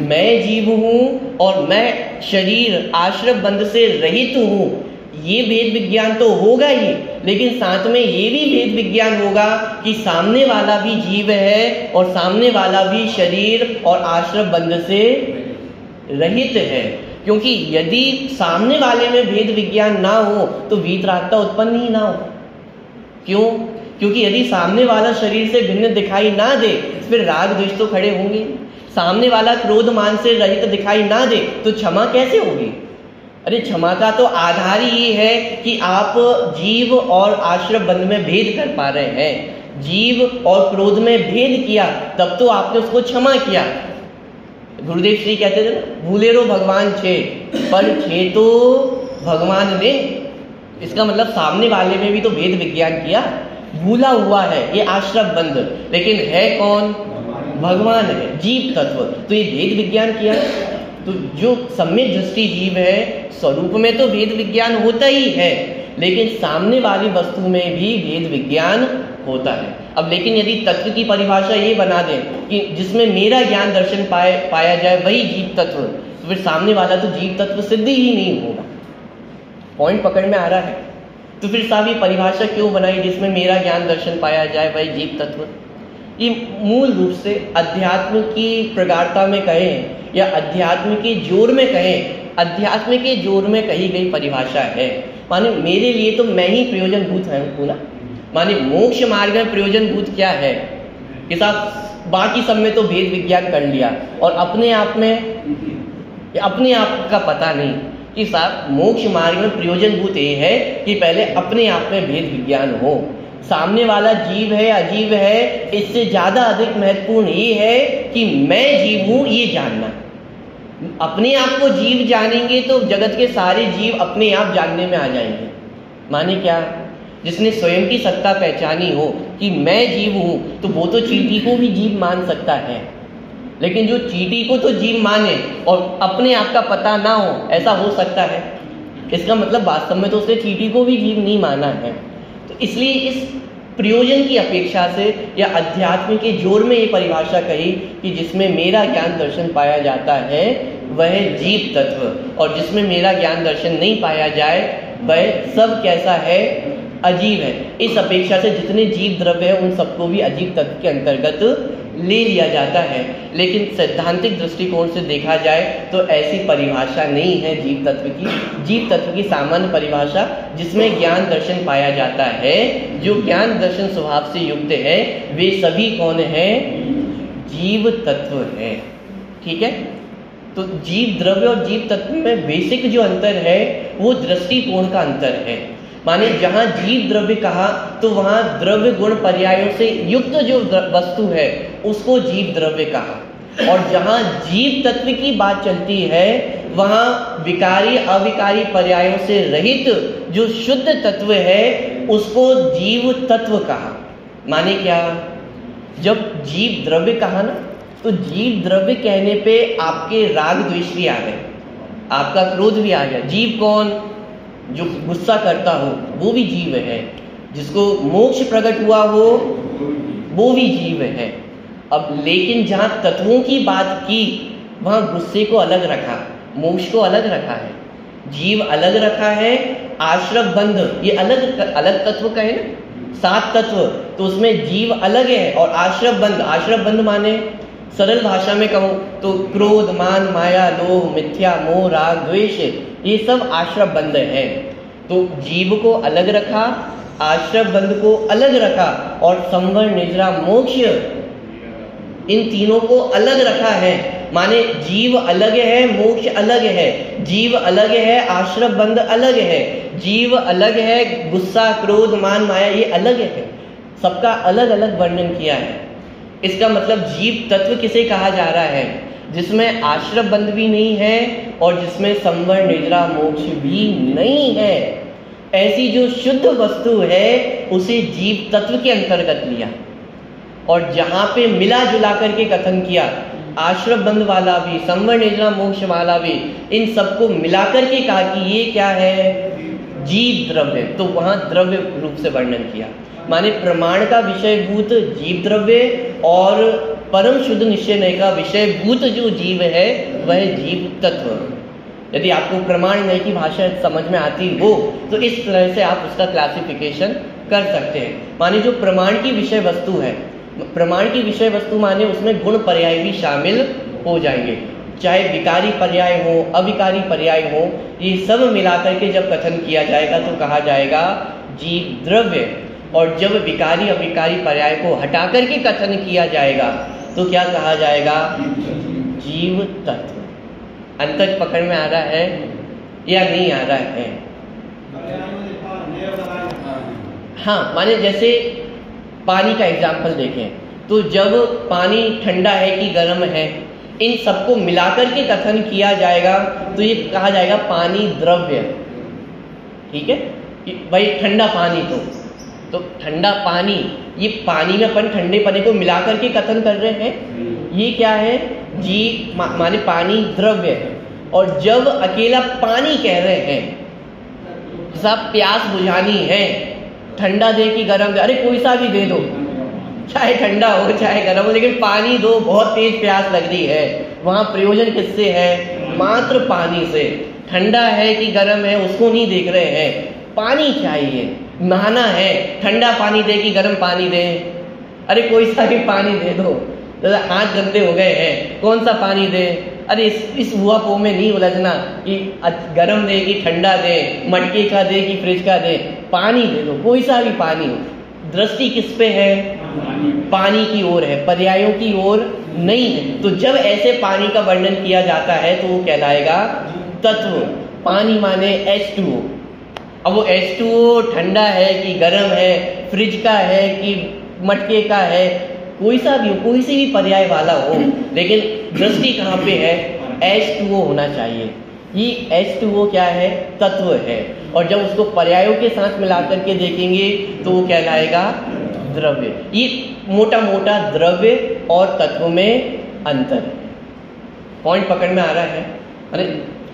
S1: मैं जीव हूं और मैं शरीर आश्रम बंध से रहित हूं, ये भेद विज्ञान तो होगा ही, लेकिन साथ में ये भी भेद विज्ञान होगा कि सामने वाला भी जीव है और सामने वाला भी शरीर और आश्रम बंध से रहित है। क्योंकि यदि सामने वाले में भेद विज्ञान ना हो तो वीतरागता उत्पन्न ही ना हो। क्यों? क्योंकि यदि सामने वाला शरीर से भिन्न दिखाई ना दे फिर राग द्वेष तो खड़े होंगे। सामने वाला क्रोध मान से रहित दिखाई ना दे तो क्षमा कैसे होगी? अरे क्षमा का तो आधार ही ये है कि आप जीव और आश्रम बंध में भेद कर पा रहे हैं। जीव और क्रोध में भेद किया तब तो आपने उसको क्षमा किया। गुरुदेव श्री कहते थे ना, भूले रो भगवान छे पर छे तो भगवान ने। इसका मतलब सामने वाले में भी तो भेद विज्ञान किया। भूला हुआ है ये आश्रम बंध, लेकिन है कौन? भगवान है, जीव तत्व। तो ये भेद विज्ञान किया। तो जो सम्यक दृष्टि जीव है स्वरूप में तो भेद विज्ञान होता ही है, लेकिन सामने वाली वस्तु में भी भेद विज्ञान होता है। अब लेकिन यदि तत्व की परिभाषा ये बना दें कि जिसमें मेरा ज्ञान दर्शन पाया जाए वही जीव तत्व, तो फिर सामने वाला तो जीव तत्व सिद्ध ही नहीं होगा। पॉइंट पकड़ में आ रहा है? तो फिर साहब ये परिभाषा क्यों बनाई जिसमें मेरा ज्ञान दर्शन पाया जाए वही जीव तत्व? ये मूल रूप से अध्यात्म की प्रगाढ़ता में कहें या अध्यात्म के जोर में कहें, अध्यात्म के जोर में कही गई परिभाषा है। माने मेरे लिए तो मैं ही प्रयोजनभूत हूँ ना। माने मोक्ष मार्ग में प्रयोजनभूत क्या है कि साहब बाकी सब में तो भेद विज्ञान कर लिया और अपने आप में अपने आप का पता नहीं कि साहब मोक्ष मार्ग में प्रयोजनभूत ये है कि पहले अपने आप में भेद विज्ञान हो। सामने वाला जीव है अजीव है, इससे ज्यादा अधिक महत्वपूर्ण ये है कि मैं जीव हूं ये जानना। अपने आप को जीव जानेंगे तो जगत के सारे जीव अपने आप जानने में आ जाएंगे। माने क्या? जिसने स्वयं की सत्ता पहचानी हो कि मैं जीव हूं तो वो तो चींटी को भी जीव मान सकता है, लेकिन जो चींटी को तो जीव माने और अपने आप का पता ना हो, ऐसा हो सकता है? इसका मतलब वास्तव में तो उसने चींटी को भी जीव नहीं माना है। तो इसलिए इस प्रयोजन की अपेक्षा से या अध्यात्म के जोर में ये परिभाषा कही कि जिसमें मेरा ज्ञान दर्शन पाया जाता है वह जीव तत्व, और जिसमें मेरा ज्ञान दर्शन नहीं पाया जाए वह सब कैसा है? अजीव है। इस अपेक्षा से जितने जीव द्रव्य है उन सबको भी अजीव तत्व के अंतर्गत ले लिया जाता है। लेकिन सैद्धांतिक दृष्टिकोण से देखा जाए तो ऐसी परिभाषा नहीं है जीव तत्व की। जीव तत्व की सामान्य परिभाषा जिसमें ज्ञान दर्शन पाया जाता है, जो ज्ञान दर्शन स्वभाव से युक्त है, वे सभी कौन है? जीव तत्व है। ठीक है? तो जीव द्रव्य और जीव तत्व में बेसिक जो अंतर है वो दृष्टिकोण का अंतर है। माने जहां जीव द्रव्य कहा तो वहां द्रव्य गुण पर्यायों से युक्त जो वस्तु है उसको जीव द्रव्य कहा, और जहां जीव तत्व की बात चलती है वहां विकारी अविकारी पर्यायों से रहित जो शुद्ध तत्व है उसको जीव तत्व कहा। माने क्या? जब जीव द्रव्य कहा ना तो जीव द्रव्य कहने पे आपके राग द्वेष भी आ गए, आपका क्रोध भी आ गया। जीव कौन? जो गुस्सा करता हो वो भी जीव है, जिसको मोक्ष प्रकट हुआ हो वो भी जीव है। अब लेकिन जहां तत्वों की बात की वहां गुस्से को अलग रखा, मोक्ष को अलग रखा है, जीव अलग रखा है, आश्रम बंध ये अलग अलग तत्व का है ना, 7 तत्व, तो उसमें जीव अलग है और आश्रम बंध माने सरल भाषा में कहूं तो क्रोध मान माया लोभ मिथ्या मोह राग द्वेष ये सब आश्रम बंध है। तो जीव को अलग रखा, आश्रम बंध को अलग रखा और संवर निद्रा मोक्ष इन तीनों को अलग रखा है। माने जीव अलग है, मोक्ष अलग है, जीव अलग है, आश्रम बंध अलग है, जीव अलग है, गुस्सा क्रोध मान माया ये अलग है, सबका अलग अलग वर्णन किया है। इसका मतलब जीव तत्व किसे कहा जा रहा है? जिसमें आश्रम बंध भी नहीं है और जिसमें संवर निद्रा मोक्ष भी नहीं है। ऐसी जो शुद्ध वस्तु है उसे जीव तत्व के अंतर्गत लिया, और जहां पे मिला जुला करके कथन किया, आश्रम बंध वाला भी संवर निद्रा मोक्ष वाला भी, इन सबको मिलाकर के कहा कि ये क्या है? जीव द्रव्य। तो वहां द्रव्य रूप से वर्णन किया। माने प्रमाण का विषयभूत जीव द्रव्य और परम शुद्ध निश्चय का विषयभूत जो जीव है वह जीव तत्व। यदि आपको प्रमाण नय की भाषा समझ में आती हो तो इस तरह से आप उसका क्लासिफिकेशन कर सकते हैं। माने जो प्रमाण की विषय वस्तु है, प्रमाण की विषय वस्तु माने उसमें गुण पर्याय भी शामिल हो जाएंगे, चाहे विकारी पर्याय हो अविकारी पर्याय हो, ये सब मिलाकर के जब कथन किया जाएगा तो कहा जाएगा जीव द्रव्य। और जब विकारी अविकारी पर्याय को हटा करके कथन किया जाएगा तो क्या कहा जाएगा? जीव तत्व। अंतर पकड़ में आ रहा है या नहीं आ रहा है? हाँ, माने जैसे पानी का एग्जाम्पल देखें तो जब पानी ठंडा है कि गर्म है, इन सबको मिलाकर के कथन किया जाएगा तो ये कहा जाएगा पानी द्रव्य। ठीक है भाई, ठंडा पानी तो ठंडा पानी, ये पानी में अपन ठंडे पानी को मिलाकर के कथन कर रहे हैं, ये क्या है? माने पानी द्रव्य। और जब अकेला पानी कह रहे हैं, सब प्यास बुझानी है, ठंडा दे कि गर्म दे, अरे कोई सा भी दे दो, चाहे ठंडा हो चाहे गर्म हो, लेकिन पानी दो, बहुत तेज प्यास लग रही है, वहां प्रयोजन किससे है? मात्र पानी से। ठंडा है कि गर्म है उसको नहीं देख रहे हैं, पानी चाहिए। नहाना है, ठंडा पानी दे कि गर्म पानी दे, अरे कोई सा भी पानी दे दो, हाथ गंदे हो गए हैं, कौन सा पानी दे? अरे इस हुआ पो में नहीं उलझना कि गर्म दे कि ठंडा दे, मटके का दे कि फ्रिज का दे, पानी दे दो, कोई सा भी पानी हो। दृष्टि किस पे है? पानी की ओर है, पर्यायों की ओर नहीं है। तो जब ऐसे पानी का वर्णन किया जाता है तो वो कहलाएगा तत्व। पानी माने H2O। अब वो H2O ठंडा है कि गर्म है, फ्रिज का है कि मटके का है, कोई सा भी हो, कोई से भी पर्याय वाला हो, लेकिन दृष्टि कहाँ पे है? H2O होना चाहिए। ये H2O क्या है? तत्व है। और जब उसको पर्यायों के साथ मिलाकर के देखेंगे तो वो कहलाएगा द्रव्य। ये मोटा मोटा द्रव्य और तत्व में अंतर है। पॉइंट पकड़ में आ रहा है? अरे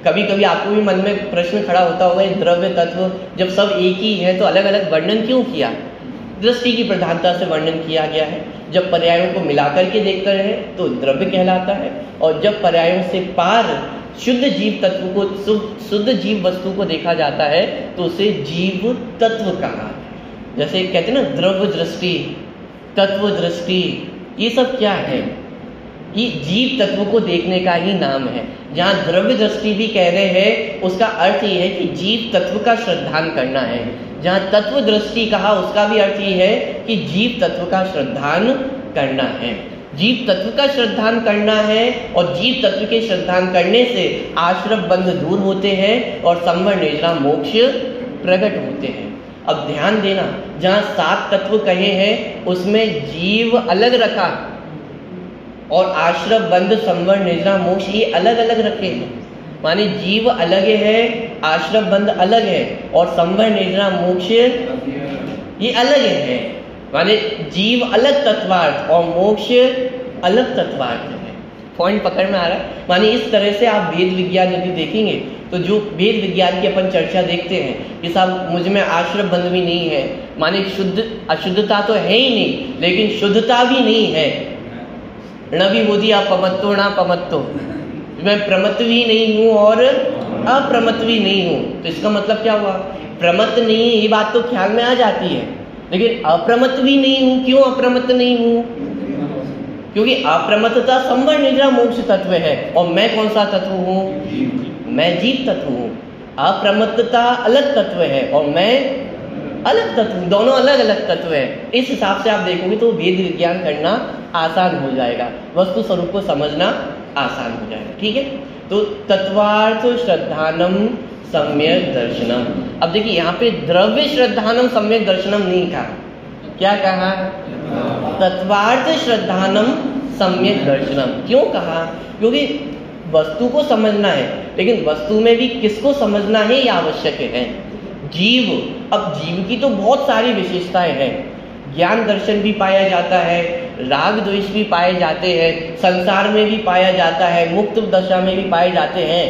S1: कभी कभी आपको भी मन में प्रश्न खड़ा होता होगा, द्रव्य तत्व जब सब एक ही है तो अलग अलग वर्णन क्यों किया? दृष्टि की प्रधानता से वर्णन किया गया है। जब पर्यायों को मिलाकर के देखते हैं तो द्रव्य कहलाता है, और जब पर्यायों से पार शुद्ध जीव तत्व को, शुद्ध जीव वस्तु को देखा जाता है तो उसे जीव तत्व कहा। जैसे कहते हैं ना द्रव्य दृष्टि, तत्व दृष्टि, ये सब क्या है? ये जीव तत्व को देखने का ही नाम है। जहाँ द्रव्य दृष्टि भी कह रहे हैं उसका अर्थ ये है कि जीव तत्व का श्रद्धान करना है। जहाँ तत्व दृष्टि कहा उसका भी अर्थ ये है कि जीव तत्व का श्रद्धान करना है। जीव तत्व का श्रद्धान करना है, और जीव तत्व के श्रद्धान करने से आश्रम बंध दूर होते हैं और संवर निद्रा मोक्ष प्रकट होते हैं। अब ध्यान देना, जहाँ 7 तत्व कहे हैं उसमें जीव अलग रखा और आश्रम बंध संवर निद्रा मोक्ष ये अलग अलग रखे हैं। माने जीव अलग है, आश्रम बंध अलग है, और संवर निद्रा मोक्ष ये अलग है। माने जीव अलग तत्वार्थ और मोक्ष अलग तत्वार्थ है। पॉइंट पकड़ में आ रहा है? माने इस तरह से आप वेद विज्ञान यदि देखेंगे तो जो वेद विज्ञान की अपन चर्चा देखते हैं कि साहब मुझ में आश्रम बंध भी नहीं है, माने शुद्ध अशुद्धता तो है ही नहीं, लेकिन शुद्धता भी नहीं है। न भी हो दिया पमत्तो ना पमत्तो, मैं प्रमत्त भी नहीं हूँ और अप्रमत्त भी नहीं हूँ। तो इसका मतलब क्या हुआ? प्रमत्त नहीं, ये बात तो ख्याल में आ जाती है, लेकिन अप्रमत्त भी नहीं हूँ। क्यों अप्रमत्त नहीं हूँ? क्योंकि अप्रमत्तता संवर निद्रा मोक्ष तत्व है, और मैं कौन सा तत्व हूँ? मैं जीव तत्व हूँ। अप्रमत्तता अलग तत्व है और मैं अलग तत्व, दोनों अलग अलग तत्व है। इस हिसाब से आप देखोगे तो वेद विज्ञान करना आसान हो जाएगा, वस्तु स्वरूप को समझना आसान हो जाएगा। ठीक है, तो तत्वार्थ श्रद्धानम सम्यक दर्शनम। अब देखिए यहाँ पे द्रव्य श्रद्धानम सम्यक दर्शनम नहीं कहा, क्या कहा? तत्वार्थ श्रद्धानम सम्यक दर्शनम। क्यों कहा? क्योंकि वस्तु को समझना है, लेकिन वस्तु में भी किसको समझना है ये आवश्यक है, जीव। अब जीव की तो बहुत सारी विशेषताएं हैं, ज्ञान दर्शन भी पाया जाता है, राग द्वेष भी पाए जाते हैं, संसार में भी पाया जाता है, मुक्त दशा में भी पाए जाते हैं।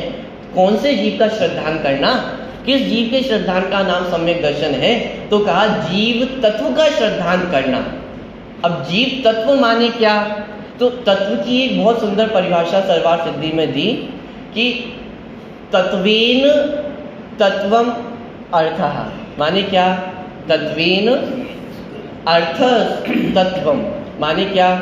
S1: कौन से जीव का श्रद्धान करना, किस जीव के श्रद्धान का नाम सम्यक दर्शन है? तो तो कहा जीव तत्व का श्रद्धान करना। अब जीव तत्व माने क्या? तो तत्व की एक बहुत सुंदर परिभाषा सर्वार्थ सिद्धि में दी कि तत्वेन तत्वम अर्थः, माने क्या? तत्वेन अर्थ तत्वम माने क्या?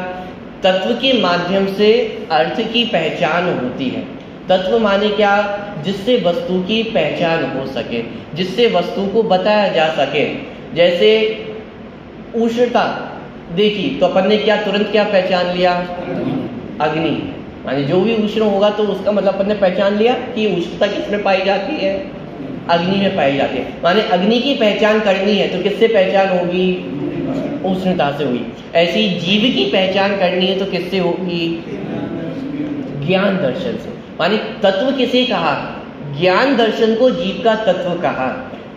S1: तत्व के माध्यम से अर्थ की पहचान होती है। तत्व माने क्या? जिससे वस्तु की पहचान हो सके, जिससे वस्तु को बताया जा सके। जैसे उष्णता देखी तो अपन ने क्या तुरंत क्या पहचान लिया? अग्नि। माने जो भी उष्ण होगा तो उसका मतलब अपन ने पहचान लिया कि उष्णता किसमें पाई जाती है? अग्नि में पाई जाती है। माने अग्नि की पहचान करनी है तो किससे पहचान होगी? उष्णता से हुई। ऐसी जीव की पहचान करनी है तो किससे होगी? ज्ञान दर्शन से। माने तत्व किसे कहा? ज्ञान दर्शन को जीव का तत्व कहा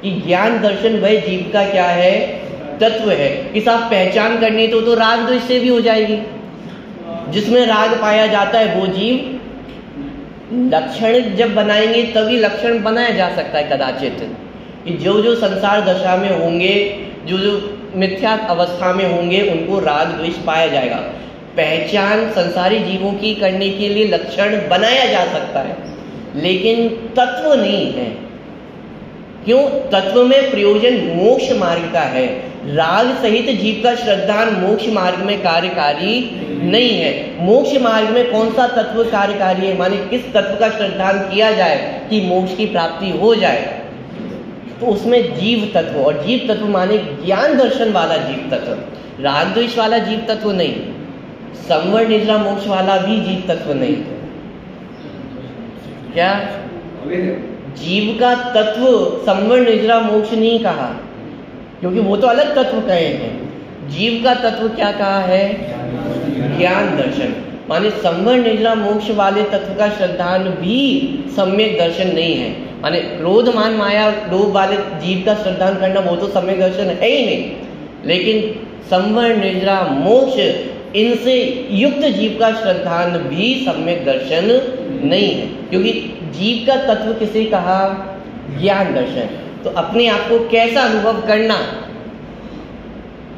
S1: कि ज्ञान दर्शन वह जीव का क्या है? तत्व है। कि साहब पहचान करनी तो राग द्वेष से भी हो जाएगी। जिसमें राग पाया जाता है वो जीव, लक्षण जब बनाएंगे तभी लक्षण बनाया जा सकता है कदाचित। कि जो जो संसार दशा में होंगे, जो जो मिथ्या अवस्था में होंगे, उनको राग द्वेष पाया जाएगा। पहचान संसारी जीवों की करने के लिए लक्षण बनाया जा सकता है, लेकिन तत्व नहीं है। क्यों? तत्व में प्रयोजन मोक्ष मार्ग का है। राग सहित जीव का श्रद्धान मोक्ष मार्ग में कार्यकारी नहीं है। मोक्ष मार्ग में कौन सा तत्व कार्यकारी है? माने किस तत्व का श्रद्धान किया जाए कि मोक्ष की प्राप्ति हो जाए? तो उसमें जीव तत्व, और जीव तत्व माने ज्ञान दर्शन वाला जीव तत्व, राग द्वेष वाला जीव तत्व नहीं, संवर निद्रा मोक्ष वाला भी जीव तत्व नहीं। क्या जीव का तत्व संवर निद्रा मोक्ष नहीं कहा, क्योंकि वो तो अलग तत्व कहे हैं। जीव का तत्व क्या कहा है? ज्ञान दर्शन। माने संवर निद्रा मोक्ष वाले तत्व का श्रद्धान भी सम्यक दर्शन नहीं है। माने क्रोध मान माया लोभ वाले जीव का श्रद्धान करना वो तो सम्यक दर्शन है ही नहीं, लेकिन संवर निद्रा मोक्ष इनसे युक्त जीव का श्रद्धान भी सम्यक दर्शन नहीं है। क्योंकि जीव का तत्व किसे कहा? ज्ञान दर्शन। तो अपने आप को कैसा अनुभव करना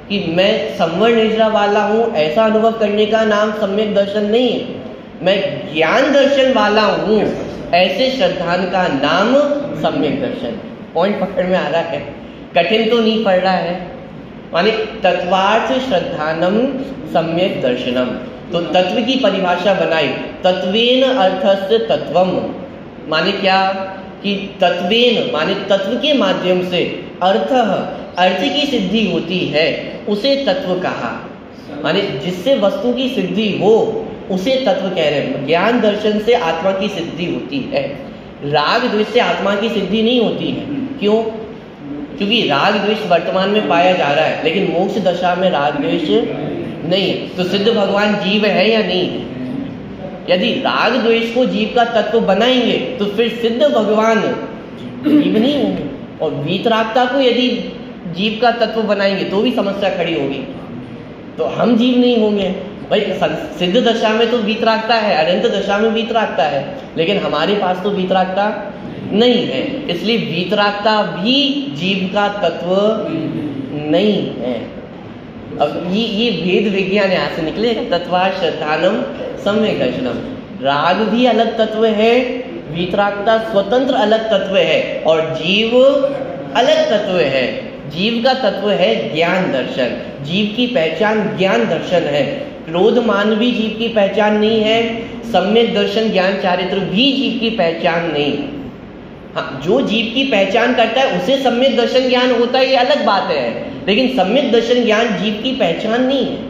S1: कि मैं संवर निद्रा वाला हूं, ऐसा अनुभव करने का नाम सम्यक दर्शन नहीं है। मैं ज्ञान दर्शन वाला हूं, ऐसे श्रद्धान का नाम सम्यक दर्शन। पॉइंट पकड़ में आ रहा है? कठिन तो नहीं पड़ रहा है। माने तत्वार्थ श्रद्धानम सम्यक दर्शनम। तो तत्व की परिभाषा बनाई, तत्वेन अर्थस्य तत्वम। माने क्या? कि तत्वेन माने तत्व के माध्यम से अर्थ की सिद्धि होती है, उसे तत्व कहा। माने जिससे वस्तु की सिद्धि हो उसे तत्व कह रहे हैं। ज्ञान दर्शन से आत्मा की सिद्धि होती है, राग द्वेष से आत्मा की सिद्धि नहीं होती है। क्यों? क्योंकि राग द्वेष वर्तमान में पाया जा रहा है, लेकिन मोक्ष दशा में राग द्वेष नहीं है। तो सिद्ध भगवान जीव है या नहीं है? यदि राग द्वेष को जीव का तत्व बनाएंगे तो फिर सिद्ध भगवान जीव नहीं होंगे, और वीतरागता को यदि जीव का तत्व बनाएंगे तो भी समस्या खड़ी होगी, तो हम जीव नहीं होंगे। भाई सिद्ध दशा में तो वीतरागता है, अनंत दशा में वीतरागता है, लेकिन हमारे पास तो वीतरागता नहीं है, इसलिए वीतरागता भी जीव का तत्व नहीं है। अब ये वेद विज्ञान यहाँ से निकलेगा। तत्वा श्रद्धानम सम्यक दर्शनम। राग भी अलग तत्व है, वीतरागता स्वतंत्र अलग तत्व है, और जीव अलग तत्व है। जीव का तत्व है ज्ञान दर्शन। जीव की पहचान ज्ञान दर्शन है। क्रोध मान भी जीव की पहचान नहीं है, सम्यक दर्शन ज्ञान चारित्र भी जीव की पहचान नहीं। हाँ, जो जीव की पहचान करता है उसे सम्यक दर्शन ज्ञान होता है, ये अलग बात है, लेकिन सम्यक दर्शन ज्ञान जीव की पहचान नहीं है।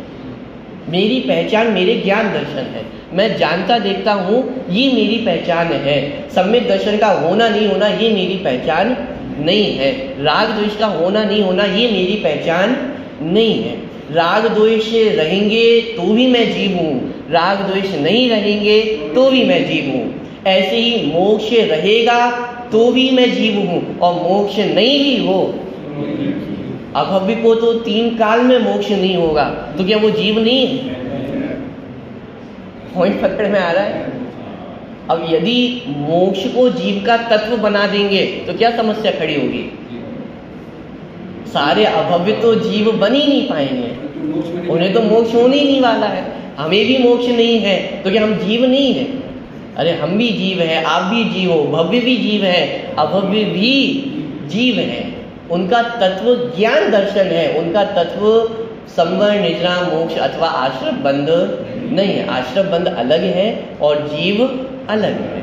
S1: मेरी पहचान मेरे ज्ञान दर्शन है। मैं जानता देखता हूँ, ये मेरी पहचान है। सम्यक दर्शन का होना नहीं होना ये मेरी पहचान नहीं है। राग द्वेष का होना नहीं होना ये मेरी पहचान नहीं है। राग द्वेष रहेंगे तो भी मैं जीव हूँ, राग द्वेष नहीं रहेंगे तो भी मैं जीव हूँ। ऐसे ही मोक्ष रहेगा तो भी मैं जीव हूँ, और मोक्ष नहीं भी हो, अभव्य को तो 3 काल में मोक्ष नहीं होगा, तो क्या वो जीव नहीं है? पॉइंट पकड़ में आ रहा है? अब यदि मोक्ष को जीव का तत्व बना देंगे तो क्या समस्या खड़ी होगी? सारे अभव्य तो जीव बन ही नहीं पाएंगे, उन्हें तो मोक्ष होने ही नहीं वाला है। हमें भी मोक्ष नहीं है तो क्या हम जीव नहीं है? अरे हम भी जीव है, आप भी जीव हो, भव्य भी जीव है, अभव्य भी जीव है। उनका तत्व ज्ञान दर्शन है, उनका तत्व संवर निद्रा मोक्ष अथवा आश्रम बंध नहीं है। आश्रम बंध अलग है और जीव अलग है।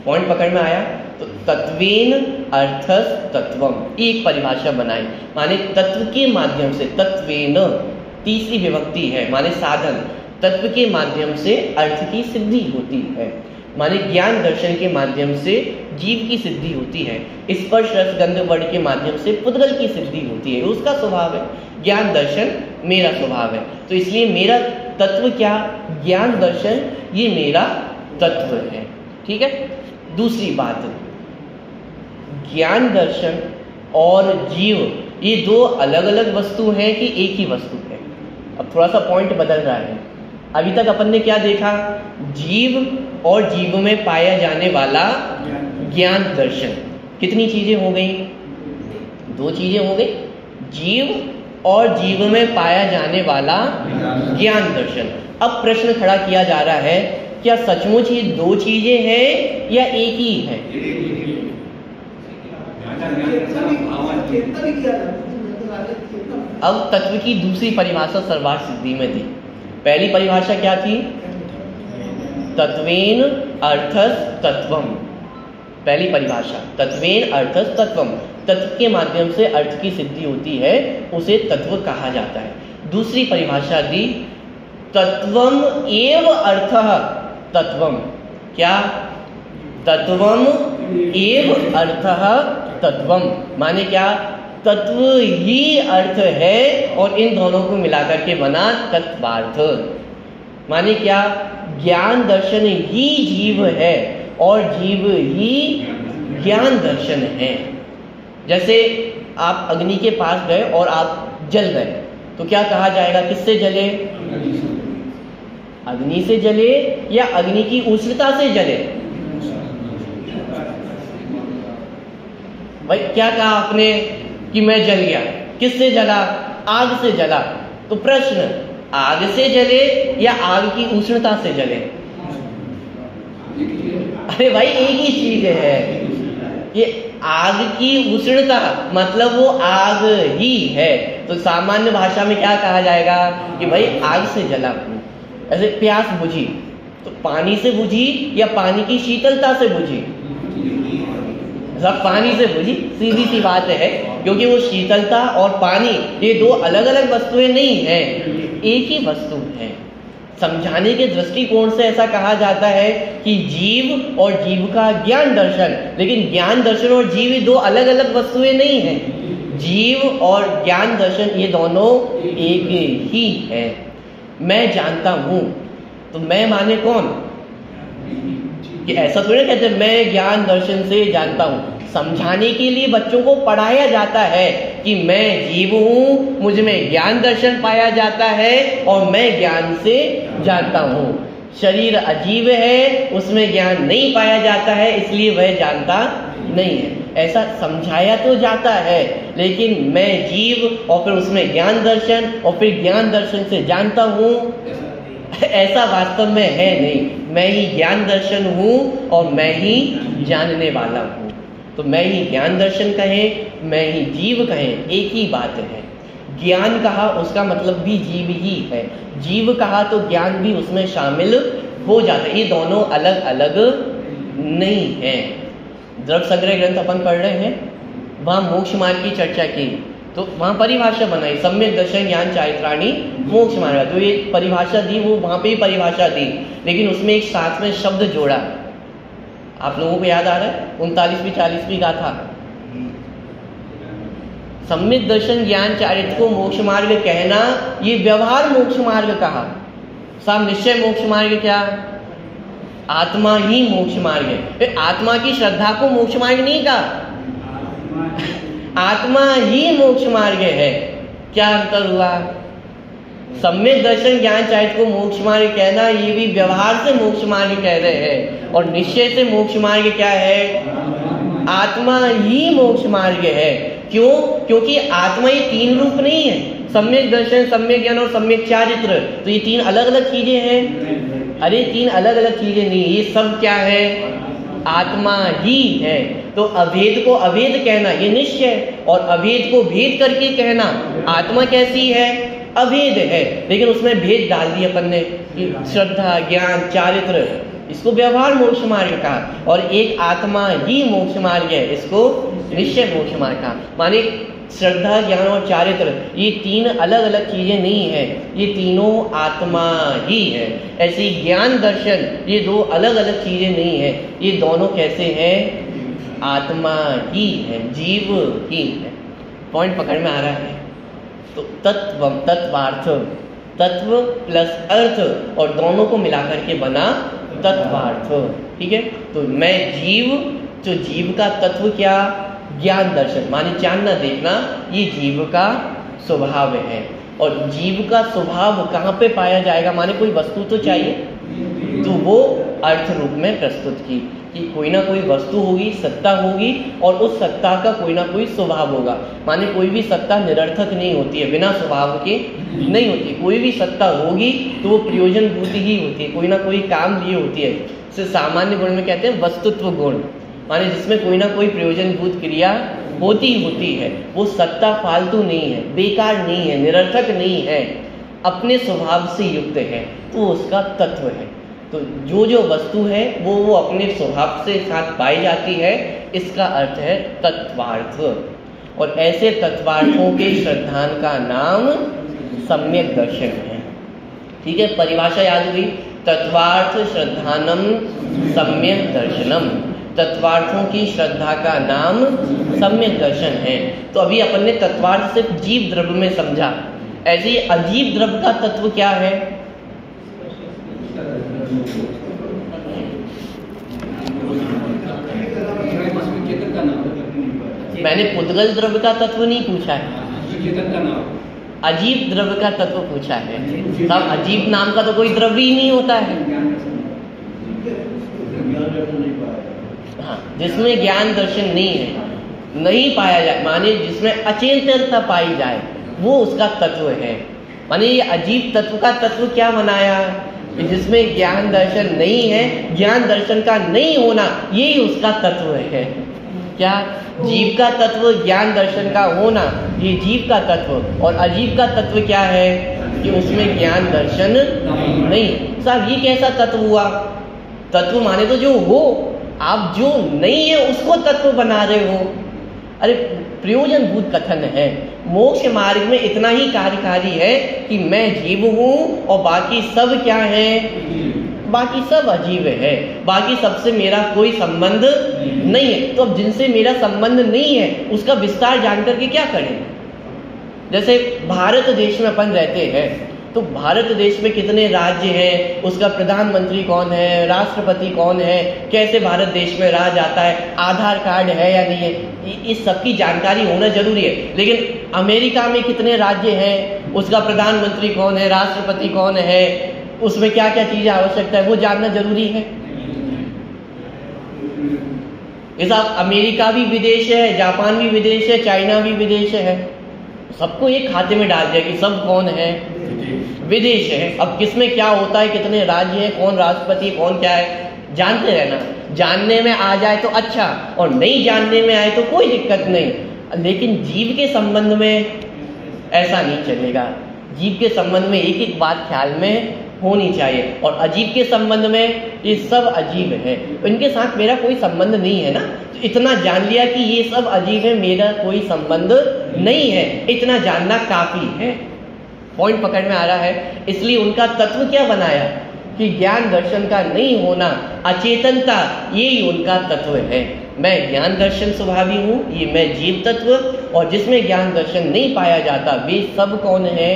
S1: पॉइंट पकड़ में आया? तो तत्वेन अर्थस तत्वम, एक परिभाषा बनाई, माने तत्व के माध्यम से, तत्वेन तीसरी विभक्ति है, माने साधन, तत्व के माध्यम से अर्थ की सिद्धि होती है, माने ज्ञान दर्शन के माध्यम से जीव की सिद्धि होती है। स्पर्श रस गंध वर्ण के माध्यम से पुद्गल की सिद्धि होती है, उसका स्वभाव है। ज्ञान दर्शन मेरा स्वभाव है, तो इसलिए मेरा तत्व क्या? ज्ञान दर्शन, ये मेरा तत्व है। ठीक है। दूसरी बात, ज्ञान दर्शन और जीव ये दो अलग अलग वस्तु हैं कि एक ही वस्तु है? अब थोड़ा सा पॉइंट बदल रहा है। अभी तक अपन ने क्या देखा? जीव और जीव में पाया जाने वाला ज्ञान दर्शन। कितनी चीजें हो गई? दो चीजें हो गई, जीव और जीव में पाया जाने वाला ज्ञान दर्शन। अब प्रश्न खड़ा किया जा रहा है, क्या सचमुच ये दो चीजें हैं या एक ही है? अब तत्व की दूसरी परिभाषा सर्वार्थ सिद्धि में थी। पहली परिभाषा क्या थी? तत्वेन अर्थस तत्वम। पहली परिभाषा तत्वेन अर्थस तत्वम, तत्व के माध्यम से अर्थ की सिद्धि होती है, उसे तत्व कहा जाता है। दूसरी परिभाषा दी तत्वम एव अर्थः तत्वम। क्या? तत्वम एव अर्थः तत्वम, माने क्या? तत्व ही अर्थ है और इन दोनों को मिलाकर के बना तत्वार्थ। माने क्या? ज्ञान दर्शन ही जीव है और जीव ही ज्ञान दर्शन है। जैसे आप अग्नि के पास गए और आप जल गए, तो क्या कहा जाएगा? किससे जले? अग्नि से जले या अग्नि की उष्णता से जले? भाई क्या कहा आपने कि मैं जल गया? किससे जला? आग से जला। तो प्रश्न, आग से जले या आग की उष्णता से जले? अरे भाई एक ही चीज है, ये आग की उष्णता मतलब वो आग ही है। तो सामान्य भाषा में क्या कहा जाएगा कि भाई आग से जला हूं। ऐसे प्यास बुझी तो पानी से बुझी या पानी की शीतलता से बुझी? सब पानी से बुझी, सीधी सी बात है, क्योंकि वो शीतलता और पानी ये दो अलग अलग वस्तुएं नहीं हैं, एक ही वस्तु है। समझाने के दृष्टिकोण से ऐसा कहा जाता है कि जीव और जीव का ज्ञान दर्शन, लेकिन ज्ञान दर्शन और जीव ये दो अलग अलग वस्तुएं नहीं हैं। जीव और ज्ञान दर्शन ये दोनों एक ही है। मैं जानता हूं, तो मैं माने कौन? कि ऐसा थोड़ी ना कहते मैं ज्ञान दर्शन से जानता हूं। समझाने के लिए बच्चों को पढ़ाया जाता है कि मैं जीव हूं, मुझ में ज्ञान दर्शन पाया जाता है और मैं ज्ञान से जानता हूं। शरीर अजीब है, उसमें ज्ञान नहीं पाया जाता है, इसलिए वह जानता नहीं है। ऐसा समझाया तो जाता है, लेकिन मैं जीव और फिर उसमें ज्ञान दर्शन और फिर ज्ञान दर्शन से जानता हूं, ऐसा वास्तव में है नहीं। मैं ही ज्ञान दर्शन हूं और मैं ही जानने वाला हूं। तो मैं ही ज्ञान दर्शन कहें, मैं ही जीव कहें, एक ही बात है। ज्ञान कहा उसका मतलब भी जीव ही है, जीव कहा तो ज्ञान भी उसमें शामिल हो जाता है। ये दोनों अलग अलग नहीं है। द्रव्य संग्रह ग्रंथ अपन पढ़ रहे हैं, वहां मोक्ष मार्ग की चर्चा की, तो वहां परिभाषा बनाई, सम्यक दर्शन ज्ञान चारित्राणी मोक्ष मार्ग। जो ये परिभाषा दी वो वहां पे ही परिभाषा दी, लेकिन उसमें एक साथ में शब्द जोड़ा। आप लोगों को याद आ रहा है? 39वीं 40वीं गाथा, सम्यक दर्शन ज्ञान चारित्र को मोक्ष मार्ग कहना, ये व्यवहार मोक्ष मार्ग कहा। साहब निश्चय मोक्ष मार्ग क्या? आत्मा ही मोक्ष मार्ग है। आत्मा की श्रद्धा को मोक्ष मार्ग नहीं कहा, आत्मा ही मोक्ष मार्ग है। क्या अंतर हुआ? सम्यक दर्शन ज्ञान चारित्र को मोक्ष मार्ग कहना, ये भी व्यवहार से मोक्ष मार्ग कह रहे हैं, और निश्चय से मोक्ष मार्ग क्या है? आत्मा ही मोक्ष मार्ग है। क्यों? क्योंकि आत्मा ये तीन रूप नहीं है, सम्यक दर्शन, सम्यक ज्ञान और सम्यक चारित्र। तो ये तीन अलग अलग चीजें हैं? अरे तीन अलग अलग चीजें नहीं, ये सब क्या है? आत्मा ही है। तो अभेद को अभेद कहना ये निश्चय है, और अभेद को भेद करके कहना आत्मा कैसी है? अभेद है। लेकिन उसमें भेद डाल दिया अपन ने, श्रद्धा, ज्ञान, चारित्र, इसको व्यवहार मोक्ष मार्ग कहा, और एक आत्मा ही मोक्ष मार्ग है, इसको निश्चय मोक्ष मार्ग कहा। माने श्रद्धा, ज्ञान और चारित्र ये तीन अलग अलग चीजें नहीं है, ये तीनों आत्मा ही है। ऐसे ज्ञान, दर्शन ये दो अलग अलग चीजें नहीं है, ये दोनों कैसे हैं? आत्मा ही है, जीव ही है। पॉइंट पकड़ में आ रहा है? तो तत्व, तत्वार्थ, तत्व प्लस अर्थ, और दोनों को मिलाकर के बना तत्वार्थ। ठीक है? तो मैं जीव, तो जीव का तत्व क्या? ज्ञान, दर्शन, माने जानना देखना, ये जीव का स्वभाव है। और जीव का स्वभाव कहाँ पे पाया जाएगा? माने कोई वस्तु तो चाहिए, तो वो अर्थ रूप में प्रस्तुत की कि कोई ना कोई वस्तु होगी, सत्ता होगी, और उस सत्ता का कोई ना कोई स्वभाव होगा। माने कोई भी सत्ता निरर्थक नहीं होती है, बिना स्वभाव के नहीं होती। कोई भी सत्ता होगी तो वो प्रयोजन भूति ही होती है, कोई ना कोई काम लिए होती है। इसे सामान्य गुण में कहते हैं वस्तुत्व गुण, माने जिसमें कोई ना कोई प्रयोजनभूत क्रिया होती है। वो सत्ता फालतू नहीं है, बेकार नहीं है, निरर्थक नहीं है, अपने स्वभाव से युक्त है, तो उसका तत्व है। तो जो वस्तु है वो अपने स्वभाव से साथ पाई जाती है, इसका अर्थ है तत्वार्थ। और ऐसे तत्वार्थों के श्रद्धान का नाम सम्यक दर्शन है। ठीक है? परिभाषा याद हुई? तत्वार्थ श्रद्धानम सम्यक दर्शनम। तत्वार्थों की श्रद्धा का नाम सम्यक दर्शन है। तो अभी अपन ने तत्वार्थ सिर्फ जीव द्रव्य में समझा, ऐसे ही अजीव द्रव्य का तत्व क्या है? मैंने पुद्गल द्रव्य का तत्व नहीं पूछा है, अजीब द्रव्य का तत्व पूछा है। तब अजीब नाम का तो कोई द्रव्य ही नहीं होता है। हाँ, जिसमें ज्ञान दर्शन नहीं है, नहीं पाया जाए, माने जिसमें अचेतनता पाई जाए, वो उसका तत्व है। माने ये अजीब तत्व का तत्व क्या बनाया? जिसमें ज्ञान दर्शन नहीं है, ज्ञान दर्शन का नहीं होना, यही उसका तत्व है। क्या? जीव का तत्व ज्ञान दर्शन का होना, ये जीव का तत्व। और अजीब का तत्व क्या है? कि उसमें ज्ञान दर्शन नहीं। साहब ये कैसा तत्व हुआ? तत्व माने तो जो हो, आप जो नहीं है उसको तत्व बना रहे हो। अरे प्रयोजनभूत कथन है। मोक्ष मार्ग में इतना ही कार्यकारी है कि मैं जीव हूँ और बाकी सब क्या है? बाकी सब अजीब है, बाकी सबसे मेरा कोई संबंध नहीं है। तो अब जिनसे मेरा संबंध नहीं है उसका विस्तार जानकर के क्या करें? जैसे भारत देश में अपन रहते हैं, तो भारत देश में कितने राज्य हैं, उसका प्रधानमंत्री कौन है, राष्ट्रपति कौन है, कैसे भारत देश में राज आता है, आधार कार्ड है या नहीं है, इस सब की जानकारी होना जरूरी है। लेकिन अमेरिका में कितने राज्य हैं, उसका प्रधानमंत्री कौन है, राष्ट्रपति कौन है, उसमें क्या क्या चीजें आवश्यकता है, वो जानना जरूरी है। जैसा अमेरिका भी विदेश है, जापान भी विदेश है, चाइना भी विदेश है, सबको एक खाते में डाल दिया कि सब कौन है? विदेश है। अब किसमें क्या होता है, कितने राज्य हैं, कौन राष्ट्रपति, कौन क्या है, जानते रहना। जानने में आ जाए तो अच्छा, और नहीं जानने में आए तो कोई दिक्कत नहीं। लेकिन जीव के संबंध में ऐसा नहीं चलेगा। जीव के संबंध में एक एक बात ख्याल में होनी चाहिए, और अजीब के संबंध में ये सब अजीब है, इनके साथ मेरा कोई संबंध नहीं है ना। तो इतना जान लिया कि ये सब अजीब है, मेरा कोई संबंध नहीं है, इतना जानना काफी है। पॉइंट पकड़ में आ रहा है? इसलिए उनका तत्व क्या बनाया कि ज्ञान दर्शन का नहीं होना, अचेतनता, यही उनका तत्व है। मैं ज्ञान दर्शन स्वभावी हूँ, ये मैं जीव तत्व, और जिसमें ज्ञान दर्शन नहीं पाया जाता वे सब कौन है?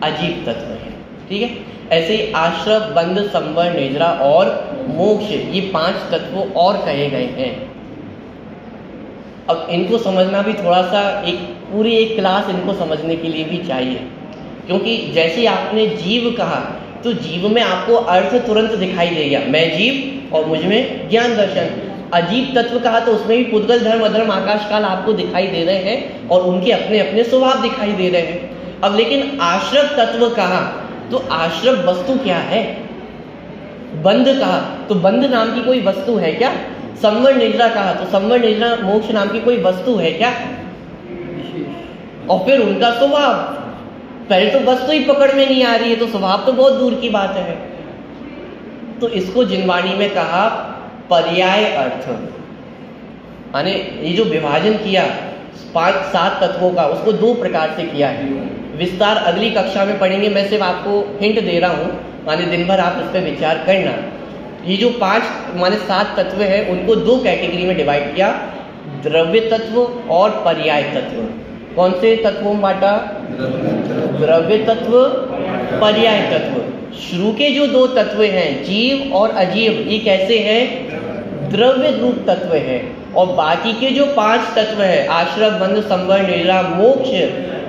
S1: अजीब तत्व है। ठीक है? ऐसे आश्रम, बंध, संवर, निद्रा और मोक्ष, ये 5 तत्व और कहे गए हैं। अब इनको समझना भी थोड़ा सा, पूरी एक क्लास इनको समझने के लिए भी चाहिए, क्योंकि जैसे आपने जीव कहा तो जीव में आपको अर्थ तुरंत दिखाई देगा, मैं जीव और मुझ में ज्ञान दर्शन। अजीब तत्व कहा तो उसमें भी पुद्गल धर्म अधर्म आकाश काल आपको दिखाई दे रहे हैं और उनके अपने अपने स्वभाव दिखाई दे रहे हैं। अब लेकिन आश्रव तत्व कहा तो आश्रव वस्तु क्या है? बंध कहा तो बंध नाम की कोई वस्तु है क्या? संवर निद्रा कहा तो संवर निद्रा मोक्ष नाम की कोई वस्तु है क्या? और फिर उनका स्वभाव, पहले तो वस्तु ही पकड़ में नहीं आ रही है तो स्वभाव तो बहुत दूर की बात है। तो इसको जिनवाणी में कहा पर्याय अर्थ, माने ये जो विभाजन किया 5-7 तत्वों का उसको 2 प्रकार से किया है। विस्तार अगली कक्षा में पढ़ेंगे, मैं सिर्फ आपको हिंट दे रहा हूँ, माने दिन भर आप इस पर विचार करना। ये जो 7 तत्व है उनको 2 कैटेगरी में डिवाइड किया, द्रव्य तत्व और पर्याय तत्व। कौन से तत्वों में बांटा? द्रव्य तत्व, पर्याय तत्व। शुरू के जो 2 तत्व हैं जीव और अजीव, ये कैसे हैं? द्रव्य रूप तत्व है। और बाकी के जो 5 तत्व है आश्रव बंध संवर निद्रा मोक्ष,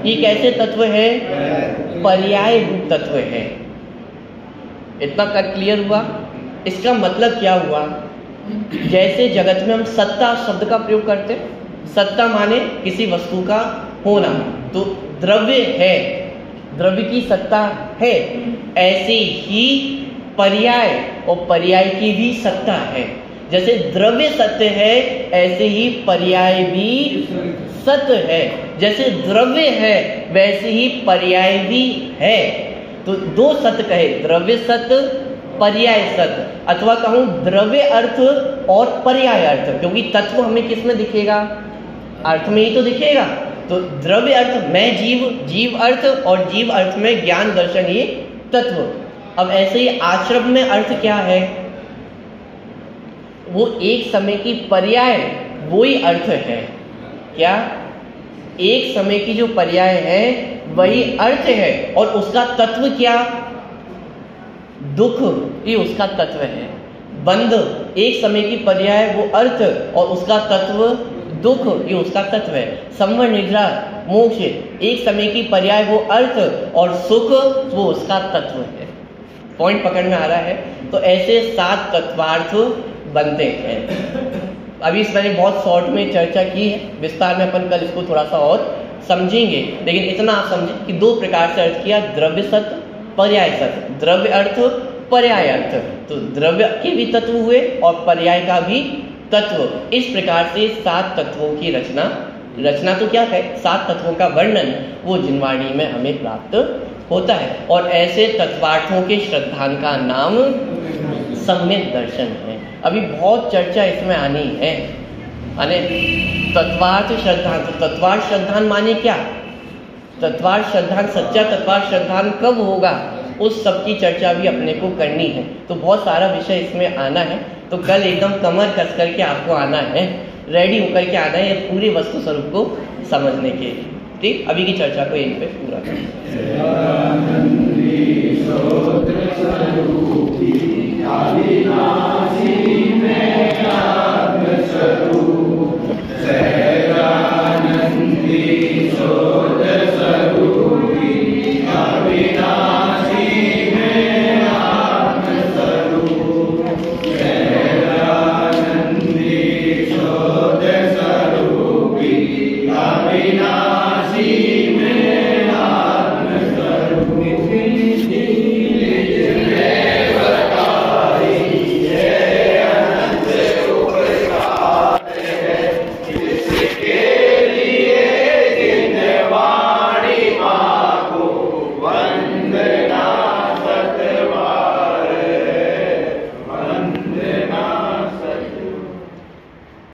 S1: ये कैसे तत्व है? पर्याय रूप तत्व है। इतना क्लियर हुआ? इसका मतलब क्या हुआ? जैसे जगत में हम सत्ता शब्द का प्रयोग करते, सत्ता माने किसी वस्तु का होना, तो द्रव्य है, द्रव्य की सत्ता है, ऐसे ही पर्याय और पर्याय की भी सत्ता है। जैसे द्रव्य सत्य है ऐसे ही पर्याय भी सत्य है। जैसे द्रव्य है वैसे ही पर्याय भी है। तो 2 सत्य कहे, द्रव्य सत्य, पर्याय सत्य, अथवा कहूं द्रव्य अर्थ और पर्याय अर्थ, क्योंकि तत्व हमें किस में दिखेगा? अर्थ में ही तो दिखेगा। तो द्रव्य अर्थ मैं जीव, जीव अर्थ, और जीव अर्थ में ज्ञान दर्शन ये तत्व। अब ऐसे ही आश्रम में अर्थ क्या है? वो एक समय की पर्याय, वो ही अर्थ है। क्या? एक समय की जो पर्याय है वही अर्थ है। और उसका तत्व क्या? दुख, ये उसका तत्व है। बंध एक समय की पर्याय वो अर्थ, और उसका तत्व दुख, ये उसका तत्व है। संवर निद्रा मोक्ष एक समय की पर्याय वो अर्थ, और सुख वो उसका तत्व है। पॉइंट पकड़ में आ रहा है? तो ऐसे 7 तत्वार्थ बनते हैं। अभी इस मैंने बहुत शॉर्ट में चर्चा की है, विस्तार में अपन कल इसको थोड़ा सा और समझेंगे, लेकिन इतना आप समझें कि 2 प्रकार से अर्थ किया, द्रव्य सत्य, पर्याय सत्य। द्रव्य अर्थ, पर्याय अर्थ, तो द्रव्य के भी तत्व हुए और पर्याय का भी तत्व। इस प्रकार से 7 तत्वों की रचना तो क्या कहे, 7 तत्वों का वर्णन वो जिनवाणी में हमें प्राप्त होता है। और ऐसे तत्वार्थों के श्रद्धान का नाम सम्यक दर्शन है। अभी बहुत चर्चा इसमें आनी है। माने तत्वार्थ श्रद्धान, तो तत्वार्थ श्रद्धान माने क्या? तत्वार्थ श्रद्धान, सच्चा तत्वार्थ श्रद्धान कब होगा, उस सब की चर्चा भी अपने को करनी है। तो बहुत सारा विषय इसमें आना है। तो कल एकदम कमर कस करके आपको आना है, रेडी होकर के आना है ये पूरी वस्तु स्वरूप को समझने के लिए। ठीक, अभी की चर्चा को यहीं पे पूरा करें।